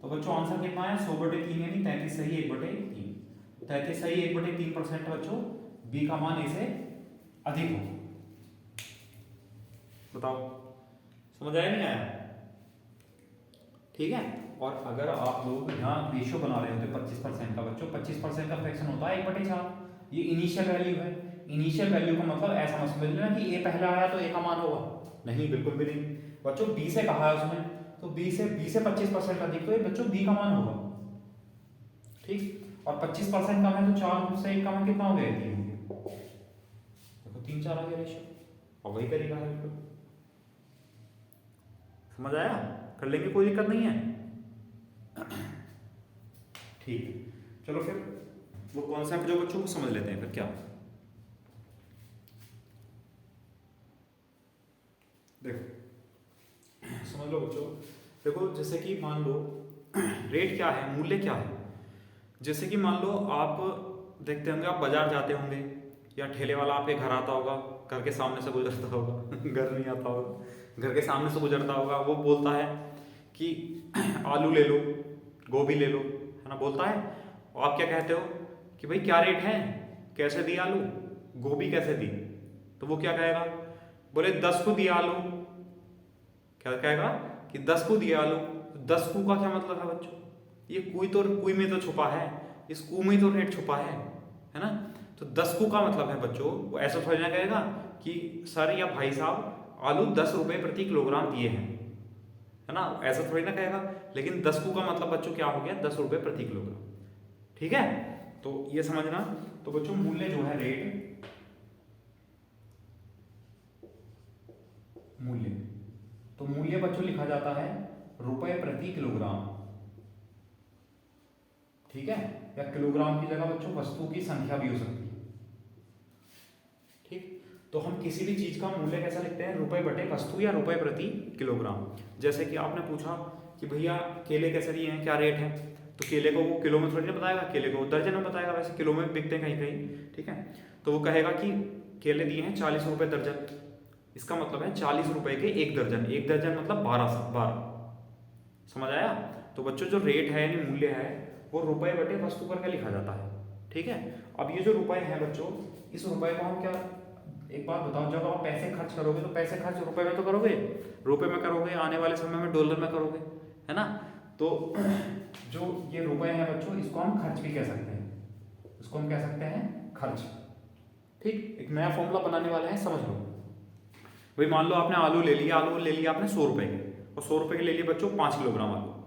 तो बच्चों आंसर कितना है? 100/3 यानी 33 सही 1/3, 33 सही 1/3% बच्चों बी का मान ए से अधिक हो। बताओ समझ आया नहीं आया? ठीक है। और अगर आप लोग यहाँ रेशियो बना रहे होते 25% का बच्चों, 25% का फ्रैक्शन होता है 1/4, ये इनिशियल वैल्यू है। इनिशियल वैल्यू का मतलब ऐसा मत समझ लेना कि ए पहला आया तो ए का मान होगा, नहीं, बिल्कुल भी नहीं बच्चों। बी से कहा है उसने, तो बी से 25% अधिक, तो ये बच्चों बी का मान होगा, ठीक। और 25% कम है तो 4 से 1 कम कितना हो गया? 3 हो गया, देखो 3 4 आ गया रेशियो, और वही करेगा बिल्कुल। समझ आया? कर लेंगे, कोई दिक्कत नहीं है, ठीक है। चलो फिर वो कॉन्सेप्ट जो बच्चों को समझ लेते हैं, फिर क्या देखो समझ लो बच्चों। देखो जैसे कि मान लो रेट क्या है, मूल्य क्या है। जैसे कि मान लो आप देखते होंगे, आप बाजार जाते होंगे या ठेले वाला आपके घर आता होगा, घर के सामने से गुजरता होगा घर नहीं आता होगा, घर के सामने से गुजरता होगा, वो बोलता है कि आलू ले लो, गोभी ले लो, है ना, बोलता है। और आप क्या कहते हो कि भाई क्या रेट है, कैसे दी आलू, गोभी कैसे दी? तो वो क्या कहेगा बोले 10 को दिया आलू, क्या कहेगा कि 10 को दिया आलू। 10 कू का क्या मतलब है बच्चों, ये कुई में तो छुपा है, इस कू में तो रेट छुपा है ना। तो 10 कू का मतलब है बच्चों, वो ऐसा थोड़ी ना कहेगा कि सर या भाई साहब आलू 10 रुपए प्रति किलोग्राम दिए हैं, है ना, ऐसा थोड़ी ना कहेगा। लेकिन 10 कू का मतलब बच्चों क्या हो गया, 10 रुपए प्रति किलोग्राम। ठीक है, तो ये समझना। तो बच्चों मूल्य जो है रेट, मूल्य, तो मूल्य बच्चों लिखा जाता है रुपए प्रति किलोग्राम। ठीक है, या किलोग्राम की जगह बच्चों वस्तु की संख्या भी हो सकती है। ठीक, तो हम किसी भी चीज का मूल्य कैसा लिखते हैं, रुपए बटे वस्तु या रुपए प्रति किलोग्राम। जैसे कि आपने पूछा कि भैया केले कैसे दिए हैं, क्या रेट है, तो केले को वो किलो में थोड़ी ना बताएगा, केले को दर्जन में बताएगा। वैसे किलो में बिकते हैं कहीं कहीं, ठीक है। तो वो कहेगा कि केले दिए हैं 40 रुपए दर्जन, इसका मतलब है 40 रुपए के एक दर्जन, एक दर्जन मतलब 12। समझ आया। तो बच्चों जो रेट है यानी मूल्य है वो रुपए बटे वस्तु करके लिखा जाता है। ठीक है, अब ये जो रुपए है बच्चों, इस रुपए को हम क्या, एक बात बताओ, जब आप पैसे खर्च करोगे तो पैसे खर्च रुपए में तो करोगे, रुपए में करोगे, आने वाले समय में डॉलर में करोगे, है ना। तो जो ये रुपए हैं बच्चों, इसको हम खर्च भी कह सकते हैं, इसको हम कह सकते हैं खर्च। ठीक, एक नया फॉर्मूला बनाने वाले हैं, समझ लो। भाई मान लो आपने आलू ले लिया, आलू ले लिया आपने 100 रुपए के, और 100 रुपए के ले लिए बच्चों 5 किलोग्राम आलू।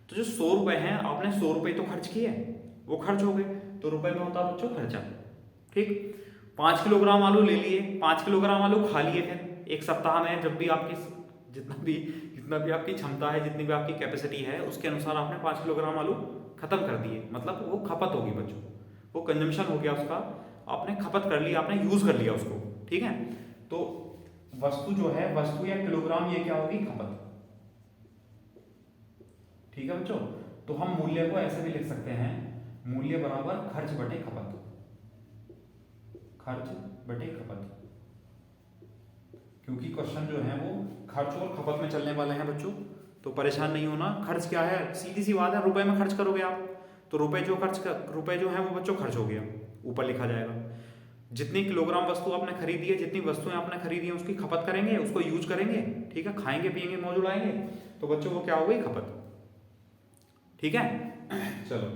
तो जो 100 रुपए हैं आपने 100 रुपए तो खर्च किए, वो खर्च हो गए, तो रुपए में होता है बच्चों खर्चा। ठीक, 5 किलोग्राम आलू ले लिए, 5 किलोग्राम आलू खा लिए, फिर एक सप्ताह में जब भी आपकी जितना भी आपकी क्षमता है, जितनी भी आपकी कैपेसिटी है, उसके अनुसार आपने 5 किलोग्राम आलू खत्म कर दिए, मतलब वो खपत होगी बच्चों, वो कंजम्पशन हो गया उसका, आपने खपत कर लिया, आपने यूज कर लिया उसको। ठीक है, तो वस्तु जो है, वस्तु या किलोग्राम, ये क्या होगी, खपत। ठीक है बच्चों, तो हम मूल्य को ऐसे भी लिख सकते हैं, मूल्य बराबर खर्च बटे खपत, खर्च बटे खपत, क्योंकि क्वेश्चन जो है वो खर्च और खपत में चलने वाले हैं बच्चों, तो परेशान नहीं होना। खर्च क्या है, सीधी सी बात है, रुपए में खर्च करोगे आप, तो रुपए जो है वो बच्चों खर्च हो गया, ऊपर लिखा जाएगा। जितनी किलोग्राम वस्तु आपने खरीदी है, जितनी वस्तुएं आपने खरीदी है, उसकी खपत करेंगे, उसको यूज करेंगे, ठीक है, खाएंगे पिएंगे मौज उड़ाएंगे, तो बच्चों वो क्या हो गई, खपत। ठीक है, चलो,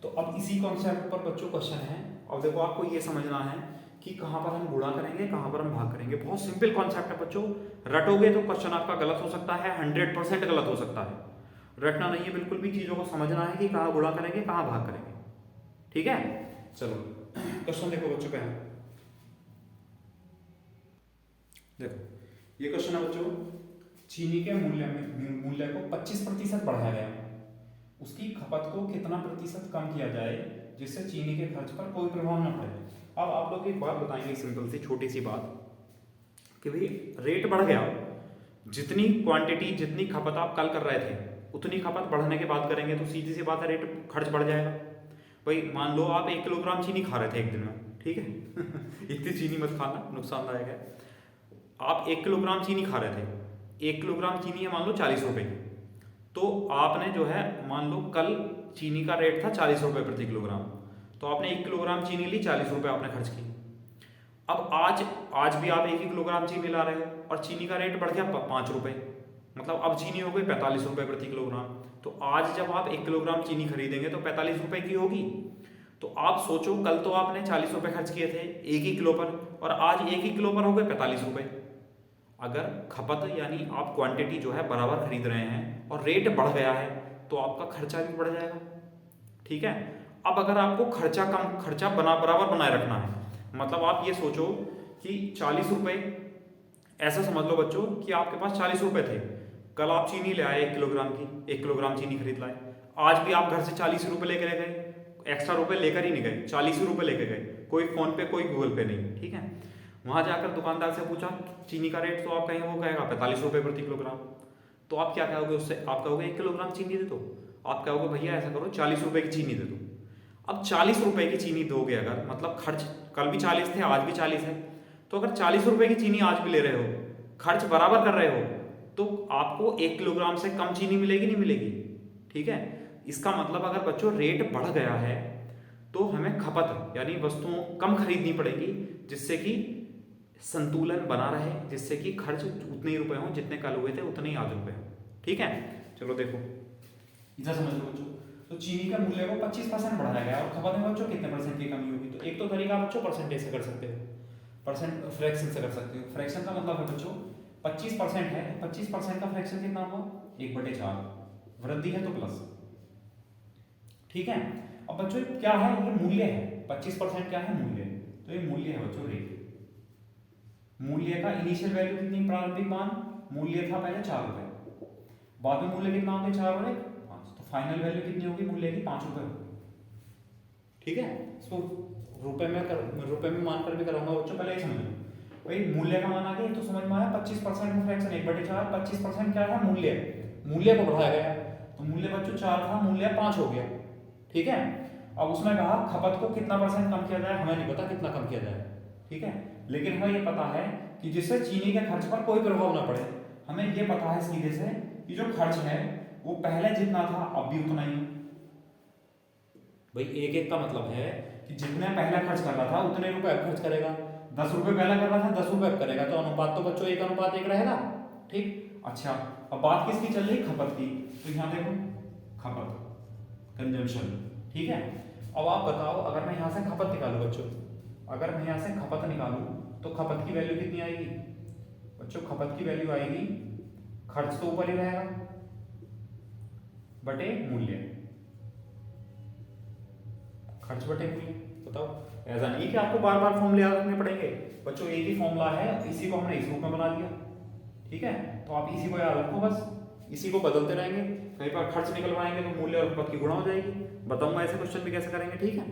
तो अब इसी कॉन्सेप्ट पर बच्चों क्वेश्चन है। अब देखो आपको ये समझना है कि कहां पर हम गुणा करेंगे, कहां पर हम भाग करेंगे। बहुत सिंपल कॉन्सेप्ट है बच्चों, रटोगे तो क्वेश्चन आपका गलत हो सकता है, 100% गलत हो सकता है। रटना नहीं है बिल्कुल भी, चीजों को समझना है कि कहां गुणा करेंगे, कहां भाग करेंगे। ठीक है, चलो क्वेश्चन देखो बच्चों, क्या है, देखो ये क्वेश्चन है बच्चों, चीनी के मूल्य को 25% बढ़ाया गया, उसकी खपत को कितना प्रतिशत कम किया जाए जिससे चीनी के खर्च पर कोई प्रभाव न पड़े। अब आप लोग एक बात बताएंगे, सिंपल सी छोटी सी बात, कि भाई रेट बढ़ गया, जितनी क्वांटिटी जितनी खपत आप कल कर रहे थे उतनी खपत बढ़ने के बाद करेंगे तो सीधी सी बात है, रेट खर्च बढ़ जाएगा। भाई मान लो आप 1 किलोग्राम चीनी खा रहे थे एक दिन में, ठीक है इतनी चीनी मत खाना, नुकसानदायक है। आप 1 किलोग्राम चीनी खा रहे थे, 1 किलोग्राम चीनी है मान लो 40 रुपए की, तो आपने जो है मान लो कल चीनी का रेट था 40 रुपए प्रति किलोग्राम, तो आपने 1 किलोग्राम चीनी ली, 40 रुपए आपने खर्च की। अब आज भी आप 1 किलोग्राम चीनी ला रहे हो और चीनी का रेट बढ़ गया 5 रुपए, मतलब अब चीनी हो गई 45 रुपए प्रति किलोग्राम। तो आज जब आप 1 किलोग्राम चीनी खरीदेंगे तो 45 रुपए की होगी। तो आप सोचो, कल तो आपने 40 रुपए खर्च किए थे 1 किलो पर, और आज 1 किलो पर हो गए 45 रुपए। अगर खपत यानी आप क्वांटिटी जो है बराबर खरीद रहे हैं और रेट बढ़ गया है तो आपका खर्चा भी बढ़ जाएगा। ठीक है, अब अगर आपको खर्चा बराबर बनाए रखना है, मतलब आप ये सोचो कि 40 रुपए, ऐसा समझ लो बच्चों कि आपके पास 40 रुपए थे, कल आप चीनी ले आए 1 किलोग्राम की, 1 किलोग्राम चीनी खरीद लाए, आज भी आप घर से 40 रुपए लेकर गए, एक्स्ट्रा रुपए लेकर ही नहीं गए, 40 रुपए लेकर गए, कोई फोन पे कोई गूगल पे नहीं। ठीक है, वहां जाकर दुकानदार से पूछा चीनी का रेट, तो आप कहेंगे, वो कहेगा 45 रुपए प्रति किलोग्राम। तो आप क्या कहोगे उससे, आप कहोगे 1 किलोग्राम चीनी दे दो, आप कहोगे भैया ऐसा करो 40 रुपए की चीनी दे दो। अब 40 रुपए की चीनी दोगे अगर, मतलब खर्च कल भी 40 थे आज भी 40 है, तो अगर 40 रुपए की चीनी आज भी ले रहे हो, खर्च बराबर कर रहे हो, तो आपको 1 किलोग्राम से कम चीनी मिलेगी, नहीं मिलेगी। ठीक है, इसका मतलब अगर बच्चों रेट बढ़ गया है तो हमें खपत यानी वस्तुओं कम खरीदनी पड़ेगी, जिससे कि संतुलन बना रहे, जिससे कि खर्च उतने ही रुपए हों जितने कल हुए थे, उतने ही आज रुपए हों। ठीक है, चलो देखो इधर समझ लो बच्चों। तो चीनी का मूल्य को 25% बढ़ाया गया और खपत में बच्चों कितने परसेंट की कमी होगी। तो एक तो तरीका बच्चों परसेंटेज से कर सकते हो, परसेंट फ्रैक्शन से कर सकते हो। फ्रैक्शन का मतलब है बच्चों 25% है, 25% का फ्रैक्शन कितना हुआ 1/4, वृद्धि है तो प्लस। ठीक है, अब बच्चों क्या है, ये मूल्य है। 25% क्या है, मूल्य। तो ये मूल्य है बच्चों, रेट। मूल्य का इनिशियल वैल्यू कितनी, प्रारंभिक मान मूल्य था पहले 4 रुपए, बाद में मूल्य कितना हो गया 4 और 1 5, तो फाइनल वैल्यू कितनी होगी मूल्य की 5 रुपए होगी। ठीक है, इसको रुपए में मान कर भी कराऊंगा बच्चों, पहले ही समझ लो भाई। मूल्य का मान आ गया तो समझ में आया, 25% में फ्रैक्शन 1/4, 25% क्या है, मूल्य। मूल्य को बढ़ाया गया तो मूल्य बच्चों 4 था, मूल्य 5 हो गया। ठीक है, अब उसमें कहा खपत को कितना परसेंट कम किया जाए, हमें नहीं पता कितना कम किया जाए। ठीक है, लेकिन हमें ये पता है कि जिससे चीनी के खर्च पर कोई प्रभाव ना पड़े। हमें ये पता है सीधे से कि जो खर्च है वो पहले जितना था अब भी उतना ही। भाई एक एक का मतलब है कि जितने पहले खर्च कर रहा था उतने रुपए अब खर्च करेगा। 10 रुपए पहले कर रहा था 10 रुपए अब करेगा, तो अनुपात तो बच्चों 1:1 रहेगा। ठीक, अच्छा अब बात किसकी चल रही, खपत की। तो यहाँ देखो खपत, कंजम्पशन। ठीक है, अब आप बताओ अगर मैं यहाँ से खपत निकालू बच्चों, अगर मैं यहाँ से खपत निकालू तो खपत की वैल्यू कितनी आएगी बच्चों, खपत की वैल्यू आएगी, खर्च तो ऊपर ही रहेगा बटे मूल्य, खर्च बटे मूल्य। बताओ, ऐसा नहीं कि आपको बार बार फॉर्मूले याद रखने पड़ेंगे बच्चों, एक ही फॉर्मूला है, इसी को हमने इस रूप में बना दिया। ठीक है, तो आप इसी को याद रखो बस, इसी को बदलते रहेंगे। कई बार खर्च निकलवाएंगे तो मूल्य और खपत की गुणा हो जाएगी। बताऊंगा ऐसे क्वेश्चन भी कैसे करेंगे। ठीक है,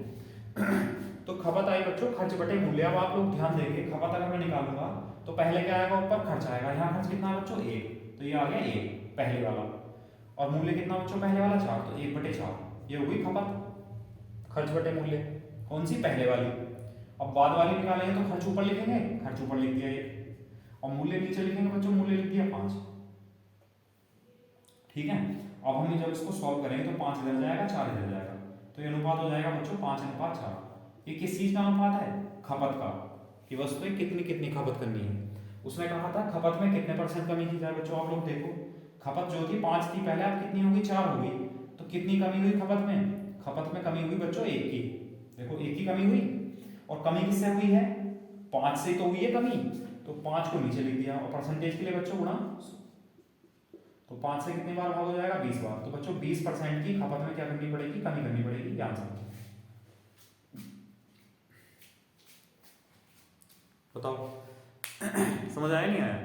तो खपत आई बच्चों खर्च बटे मूल्य। अब आप लोग ध्यान देंगे, खपत अगर मैं निकालूंगा तो पहले क्या आएगा, ऊपर खर्च आएगा। यहाँ खर्च कितना है बच्चों 1, तो ये आ गया 1 पहले वाला, और मूल्य कितना बच्चों पहले वाला 4, तो 1/4 ये हो गई खपत, खर्च बटे मूल्य। कौन सी, पहले वाली। अब बाद वाली निकालेंगे तो खर्च ऊपर लिखेंगे, खर्च ऊपर लिख दिया 1, और मूल्य नीचे लिखेंगे बच्चों, मूल्य लिख दिया 5। ठीक है, अब हम जब इसको सॉल्व करेंगे तो 5 इधर जाएगा 4 इधर जाएगा, तो ये अनुपात हो जाएगा बच्चों 5:4। ये किस चीज का अनुपात है, खपत का, कि वस्तुएं कितनी कितनी खपत करनी है। उसने कहा था खपत में कितने परसेंट कमी की जाए बच्चों। आप लोग देखो, खपत जो थी 5 थी पहले, अब कितनी होगी 4 होगी, तो कितनी कमी हुई खपत में, खपत में कमी हुई बच्चों 1 की। देखो 1 की कमी हुई, और कमी किससे हुई है, 5 से तो हुई है कमी, तो 5 को नीचे लिख दिया, और परसेंटेज के लिए बच्चों गुणा, तो 5 से कितनी बार भाग हो जाएगा 20 बार, तो बच्चों 20% की खपत में क्या करनी पड़ेगी, कमी करनी पड़ेगी। ध्यान से बताओ समझ आया नहीं आया।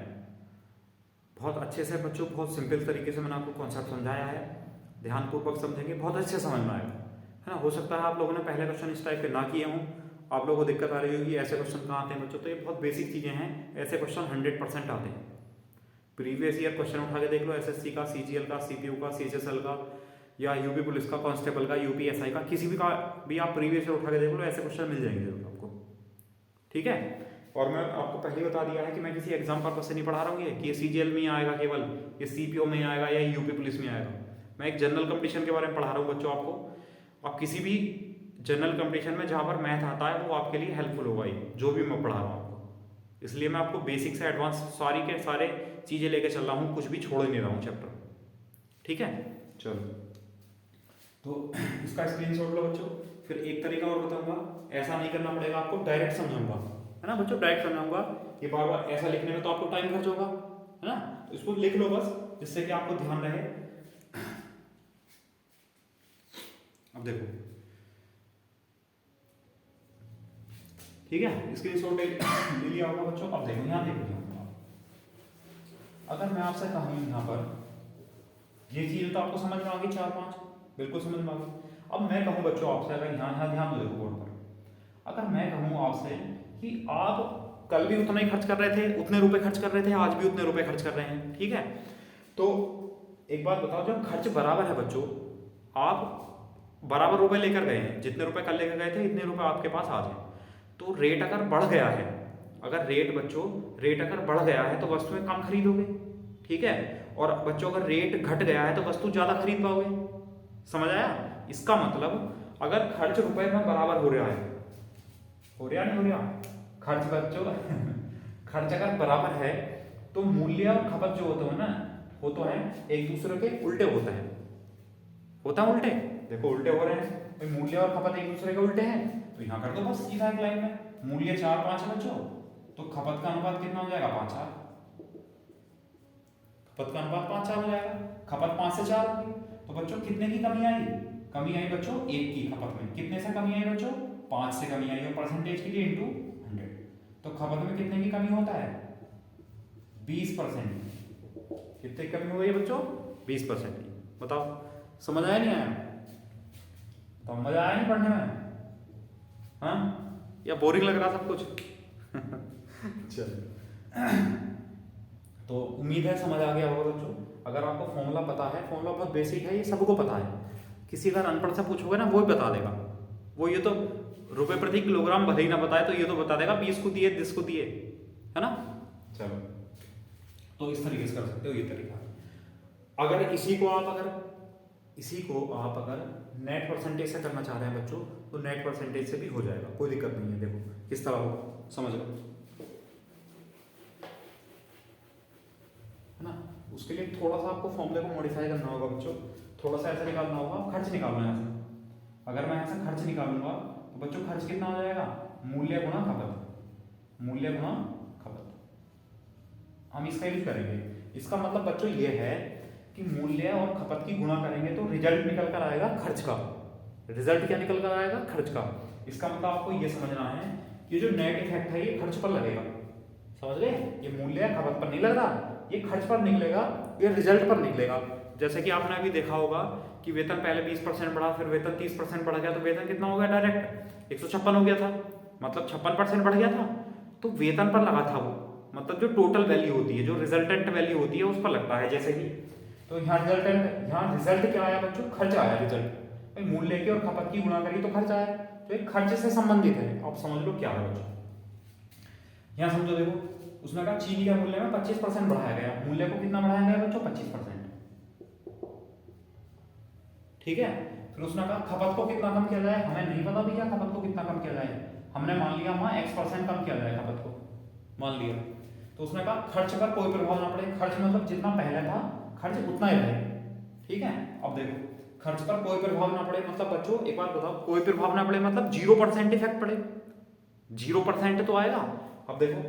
बहुत अच्छे से बच्चों, बहुत सिंपल तरीके से मैंने आपको कॉन्सेप्ट समझाया है, ध्यानपूर्वक समझेंगे बहुत अच्छे समझ में आएगा, है ना। हो सकता है आप लोगों ने पहले क्वेश्चन इस टाइप के ना किए हों, आप लोगों को दिक्कत आ रही होगी ऐसे क्वेश्चन कहाँ आते हैं बच्चों। तो ये बहुत बेसिक चीज़ें हैं, ऐसे क्वेश्चन 100% आते हैं। प्रीवियस ईयर क्वेश्चन उठा के देख लो, एसएससी का, सीजीएल का, सीपीयू का, सीएचएसएल का, या यूपी पुलिस का, कांस्टेबल का, यूपीएसआई का, किसी भी का भी आप प्रीवियस ईयर उठा के देख लो, ऐसे क्वेश्चन मिल जाएंगे जरूर आपको। ठीक है, और मैं आपको पहले बता दिया है कि मैं किसी एग्जाम पर्पज से नहीं पढ़ा रहा हूँ कि ये सीजीएल में आएगा केवल, ये सीपीओ में आएगा या यूपी पुलिस में आएगा। मैं एक जनरल कंपटीशन के बारे में पढ़ा रहा हूँ बच्चों आपको। आप किसी भी जनरल कंपटीशन में जहाँ पर मैथ आता है वो आपके लिए हेल्पफुल होगा, ये जो भी मैं पढ़ा रहा हूँ आपको। इसलिए मैं आपको बेसिक से एडवांस सारी के सारे चीज़ें लेके चल रहा हूँ, कुछ भी छोड़ नहीं रहा हूँ चैप्टर। ठीक है, चलो तो इसका स्क्रीनशॉट लो बच्चों। फिर एक तरीका और बताऊंगा, ऐसा नहीं करना पड़ेगा आपको, डायरेक्ट समझाऊंगा, है ना बच्चों, डायरेक्ट समझाऊंगा। ये बार बार ऐसा लिखने में तो आपको टाइम खर्च होगा, है ना, तो इसको लिख लो बस, जिससे कि आपको ध्यान रहे। अब देखो, ठीक है, स्क्रीनशॉट ले लिया होगा बच्चों। अब देखो यहाँ देखो, अगर मैं आपसे कहूँ यहाँ पर ये चीज तो आपको समझ में आ गई, 4-5 बिल्कुल समझ में आ गई। अब मैं कहूँ बच्चों आपसे, अगर यहाँ ध्यान दो देखो बोर्ड पर, अगर मैं कहूँ आपसे कि आप कल भी उतना ही खर्च कर रहे थे, उतने रुपए खर्च कर रहे थे, आज भी उतने रुपए खर्च कर रहे हैं, ठीक है, तो एक बात बताओ, जब खर्च बराबर है बच्चों, आप बराबर रुपए लेकर गए हैं, जितने रुपए कल लेकर गए थे इतने रुपए आपके पास आज हैं, तो रेट अगर बढ़ गया है, अगर रेट बच्चों रेट अगर बढ़ गया है तो वस्तुएं कम खरीदोगे, ठीक है, और बच्चों अगर रेट घट गया है तो वस्तु ज्यादा खरीद पाओगे। समझ आया? इसका मतलब अगर खर्च रुपए में बराबर हो रहा है, हो रहा नहीं हो रहा खर्च बच्चों खर्च अगर बराबर है तो मूल्य और खपत जो होते हैं ना, वो तो है एक दूसरे के उल्टे होते हैं। होता है उल्टे, देखो उल्टे हो रहे हैं भाई, मूल्य और खपत एक दूसरे के उल्टे हैं, तो यहाँ कर दो बस सीधा एक लाइन में। मूल्य 4 5 है बच्चों, तो खपत का अनुपात कितना हो जाएगा 5 4। खपत का अनुपात 5 4 हो जाएगा, खपत 5 से 4 होगी। तो बच्चों कितने की कमी आई? कमी आई बच्चों 1 की खपत में। कितने से कमी आई बच्चों? 5 से कमी आई, और परसेंटेज के लिए इंटू 100। तो खपत में कितने की कमी होता है? 20%। कितने की कमी हो गई बच्चों? 20% की। बताओ समझ आया नहीं आया? तो मजा आया नहीं पढ़ने में? हाँ, या बोरिंग लग रहा सब कुछ? चलो तो उम्मीद है समझ आ गया होगा बच्चों। अगर आपको फॉर्मूला पता है, फॉर्मूला बहुत बेसिक है, ये सबको पता है। किसी अगर अनपढ़ से पूछोगे ना, वो ही बता देगा। वो ये तो रुपए प्रति किलोग्राम भले ही ना बताए तो ये तो बता देगा 20 को दिए 10 को दिए, है ना। चलो तो इस तरीके से कर सकते हो, ये तरीका। अगर इसी को आप अगर नेट परसेंटेज से करना चाह रहे हैं बच्चों, तो नेट परसेंटेज से भी हो जाएगा, कोई दिक्कत नहीं है। देखो किस तरह होगा, समझ लो, है ना। उसके लिए थोड़ा सा आपको फॉर्मूले को मॉडिफाई करना होगा बच्चों। थोड़ा सा ऐसा निकालना होगा, खर्च निकालना है ऐसा। अगर मैं ऐसा खर्च निकालूंगा तो बच्चों खर्च कितना हो जाएगा? मूल्य गुणा खपत। मूल्य गुणा खपत, हम इसका यूज करेंगे। इसका मतलब बच्चों ये है कि मूल्य और खपत की गुणा करेंगे तो रिजल्ट निकल कर आएगा खर्च का। रिजल्ट क्या निकल कर आएगा? खर्च का। इसका मतलब आपको ये समझना है कि जो नेट इफेक्ट है ये खर्च पर लगेगा, समझ गए। ये मूल्य खपत पर नहीं लग रहा, ये खर्च पर निकलेगा, ये रिजल्ट पर निकलेगा। जैसे कि आपने अभी देखा होगा कि वेतन पहले 20% बढ़ा, फिर वेतन 30% बढ़ गया, तो वेतन कितना हो गया? डायरेक्ट 156 हो गया था, मतलब 56% बढ़ गया था। तो वेतन पर लगा था वो, मतलब जो टोटल वैल्यू होती है, जो रिजल्टेंट वैल्यू होती है उस पर लगता है। जैसे कि तो यहाँ रिजल्ट क्या आया बच्चों? खर्च आया। रिजल्ट मूल्य की और खपत की गुणा करी तो खर्च आया, तो एक खर्च से संबंधित है। आप समझ लो क्या है बच्चों। यहाँ समझो, देखो उसने कहा चीनी के मूल्य में 25% बढ़ाया गया। मूल्य को कितना बढ़ाया गया बच्चों? 25%, ठीक है। फिर उसने कहा खपत को कितना कम किया जाए। हमें नहीं पता भैया खपत को कितना कम किया जाए, हमने मान लिया वहां X% कम किया जाए खपत को, मान लिया। तो उसने कहा खर्च पर कोई प्रभाव ना पड़े। खर्च मतलब जितना पहले था खर्च उतना ही रहे, ठीक है। अब देखो खर्च पर कोई प्रभाव ना पड़े मतलब बच्चों एक बात बताओ, कोई प्रभाव ना पड़े मतलब 0% इफेक्ट पड़े। 0% तो आएगा। अब देखो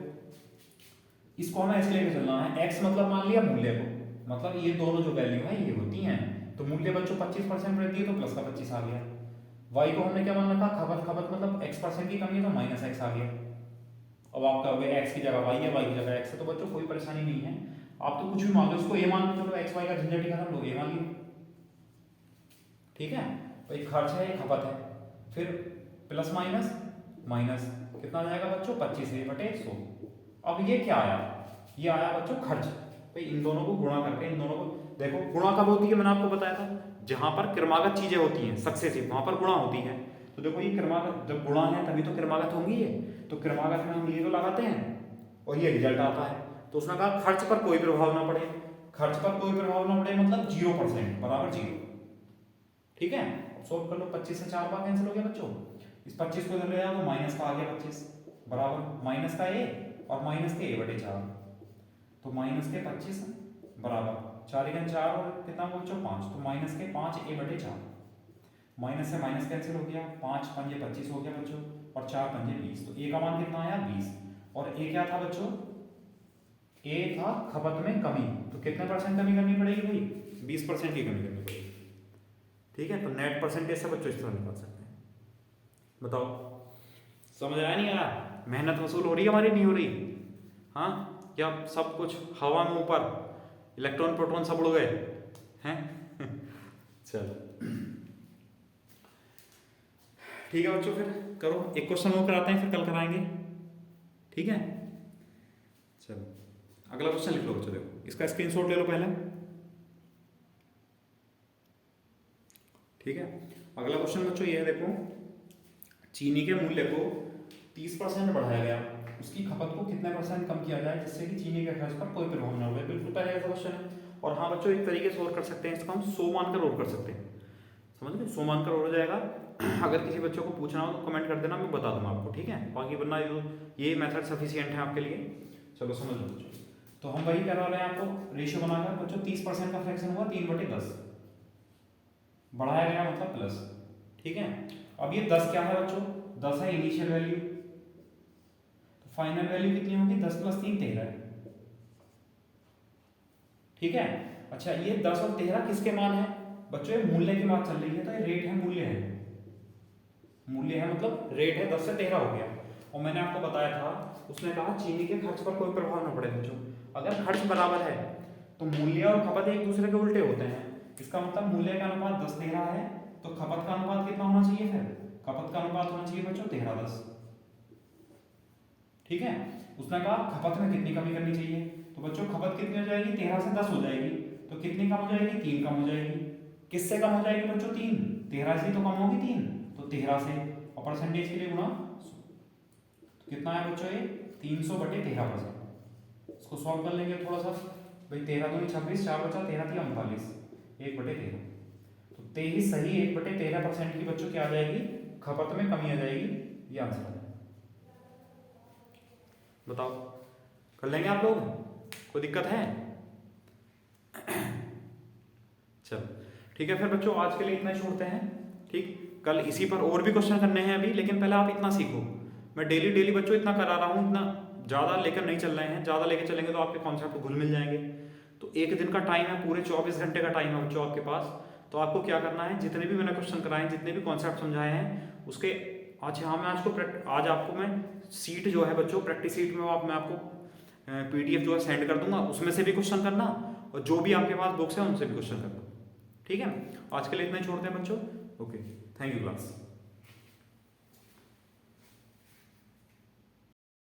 इसको हमें ऐसे लेके चलना है, x मतलब मान लिया मूल्य को, मतलब ये दोनों जो वैल्यू है ये होती हैं। तो मूल्य बच्चों 25% रहती है तो प्लस का 25 आ गया। y को हमने क्या मान रखा? खपत मतलब x% की कमी है तो माइनस x आ गया। अब आप कहोगे x की जगह y है, y की जगह x है, तो बच्चों कोई परेशानी नहीं है। आप तो कुछ भी मान लो, इसको a मान लो, चलो x y का झंझट ही खत्म, लो a मान लिया, ठीक है। तो एक खर्च है एक खपत है, फिर प्लस माइनस माइनस कितना आ जाएगा बच्चों? 25/100। अब ये क्या आया? ये आया बच्चों खर्च। भाई इन दोनों को गुणा करके, इन दोनों को देखो गुणा कब होती है, मैंने आपको बताया था जहां पर क्रमागत चीजें होती हैं सक्सेसिव, वहां पर गुणा होती है। तो देखो ये क्रमागत, जब गुणा है तभी तो क्रमागत होंगी ये। तो क्रमागत में हम ये तो लगाते हैं और ये रिजल्ट आता है। तो उसने कहा खर्च पर कोई प्रभाव ना पड़े। खर्च पर कोई प्रभाव ना पड़े मतलब 0% बराबर 0, ठीक है। अब सोल्व कर लो, 25 से 4 बार कैंसिल हो गया बच्चों। इस 25 को इधर ले जाओ तो माइनस का आ गया 25 बराबर माइनस का a और माइनस के a/4। तो माइनस के 25 बराबर 4 × 4 और कितना हो बच्चों? 5। तो माइनस के 5 a/4। माइनस से माइनस कैंसिल हो गया, 5 × 5 = 25 हो गया बच्चों, और 4 × 5 = 20। तो a का मान कितना आया? 20। और a क्या था बच्चों? a था खपत में कमी। तो कितने % कमी करनी पड़ेगी भाई? 20% की कमी करनी पड़ेगी, ठीक है। तो नेट परसेंटेज से बच्चों इस तरह निकाल सकते हैं। बताओ समझ आया नहीं आया? मेहनत वसूल हो रही है हमारी, नहीं हो रही? हाँ, क्या सब कुछ हवा में ऊपर, इलेक्ट्रॉन प्रोटॉन सब उड़ गए हैं? चलो ठीक है बच्चों, फिर करो एक क्वेश्चन और कराते हैं, फिर कल कराएंगे, ठीक है। चलो अगला क्वेश्चन लिख लो बच्चों, देखो इसका स्क्रीनशॉट ले लो पहले, ठीक है। अगला क्वेश्चन बच्चों ये है, देखो चीनी के मूल्य को 30% बढ़ाया गया, उसकी खपत को कितने % कम किया जाए जिससे कि चीनी के खर्च पर कोई प्रभाव न हो। बिल्कुल पहले का क्वेश्चन है। और हाँ बच्चों एक तरीके से और कर सकते हैं, इसको हम 100 मानकर और कर सकते हैं, समझ गए? 100 मानकर और हो जाएगा। अगर किसी बच्चों को पूछना हो तो कमेंट कर देना, मैं बता दूंगा आपको, ठीक है। बाकी वरना ये मेथड सफिशिएंट है आपके लिए। चलो समझ लो बच्चों। तो हम वही करा रहे हैं आपको रेशियो बनाकर बच्चों। 30% का फ्रैक्शन हुआ 3/10, बढ़ाया गया मतलब प्लस। ठीक है, अब ये 10 क्या है बच्चों? 10 है इनिशियल वैल्यू, तो फाइनल वैल्यू कितनी होगी? 10 + 3 13 है। ठीक है, अच्छा ये 10 और 13 किसके मान है बच्चों? ये मूल्य की बात चल रही है, तो ये रेट है, मूल्य है। मूल्य है मतलब रेट है, 10 से 13 हो गया। और मैंने आपको बताया था, उसने कहा चीनी के खर्च पर कोई प्रभाव ना पड़े बच्चों। अगर खर्च बराबर है तो मूल्य और खपत एक दूसरे के उल्टे होते हैं। इसका मतलब मूल्य का अनुपात 10-13 है, तो खपत का अनुपात कितना होना चाहिए? फिर खपत का अनुपात होना चाहिए बच्चों 13-10। ठीक है, उसने कहा खपत में कितनी कमी करनी चाहिए, तो बच्चों खपत कितनी हो जाएगी? 13 से 10 हो जाएगी, तो कितनी कम हो जाएगी? 3 कम हो जाएगी। किससे कम हो जाएगी बच्चों? 3, 13 से तो कम होगी 3, तो 13 से, और परसेंटेज के लिए गुणा, तो कितना है बच्चों ये? 300/13%। इसको सॉल्व कर लेंगे थोड़ा सा भाई। 13 दूनी 26, 4 बचा, 13 3 39, 1/13। तो 23 सही 1/13% की बच्चों क्या आ जाएगी? खपत में कमी आ जाएगी। ये आंसर है। बताओ कर लेंगे आप लोग? कोई दिक्कत है? चलो ठीक है, फिर बच्चों आज के लिए इतना ही छोड़ते हैं। ठीक, कल इसी पर और भी क्वेश्चन करने हैं अभी, लेकिन पहले आप इतना सीखो। मैं डेली डेली बच्चों इतना करा रहा हूँ, इतना ज़्यादा लेकर नहीं चल रहे हैं। ज़्यादा लेकर चलेंगे तो आपके कॉन्सेप्ट घुल मिल जाएंगे। तो एक दिन का टाइम है, पूरे 24 घंटे का टाइम है बच्चों आपके पास। तो आपको क्या करना है, जितने भी मैंने क्वेश्चन कराए हैं, जितने भी कॉन्सेप्ट समझाए हैं, उसके आज आपको मैं सीट जो है बच्चों, प्रैक्टिस सीट में मैं आपको PDF जो है सेंड कर दूंगा, उसमें से भी क्वेश्चन करना, और जो भी आपके पास बुक्स हैं उनसे भी क्वेश्चन करना। ठीक है, आज के लिए इतना ही छोड़ते हैं बच्चों। Okay, thank you class.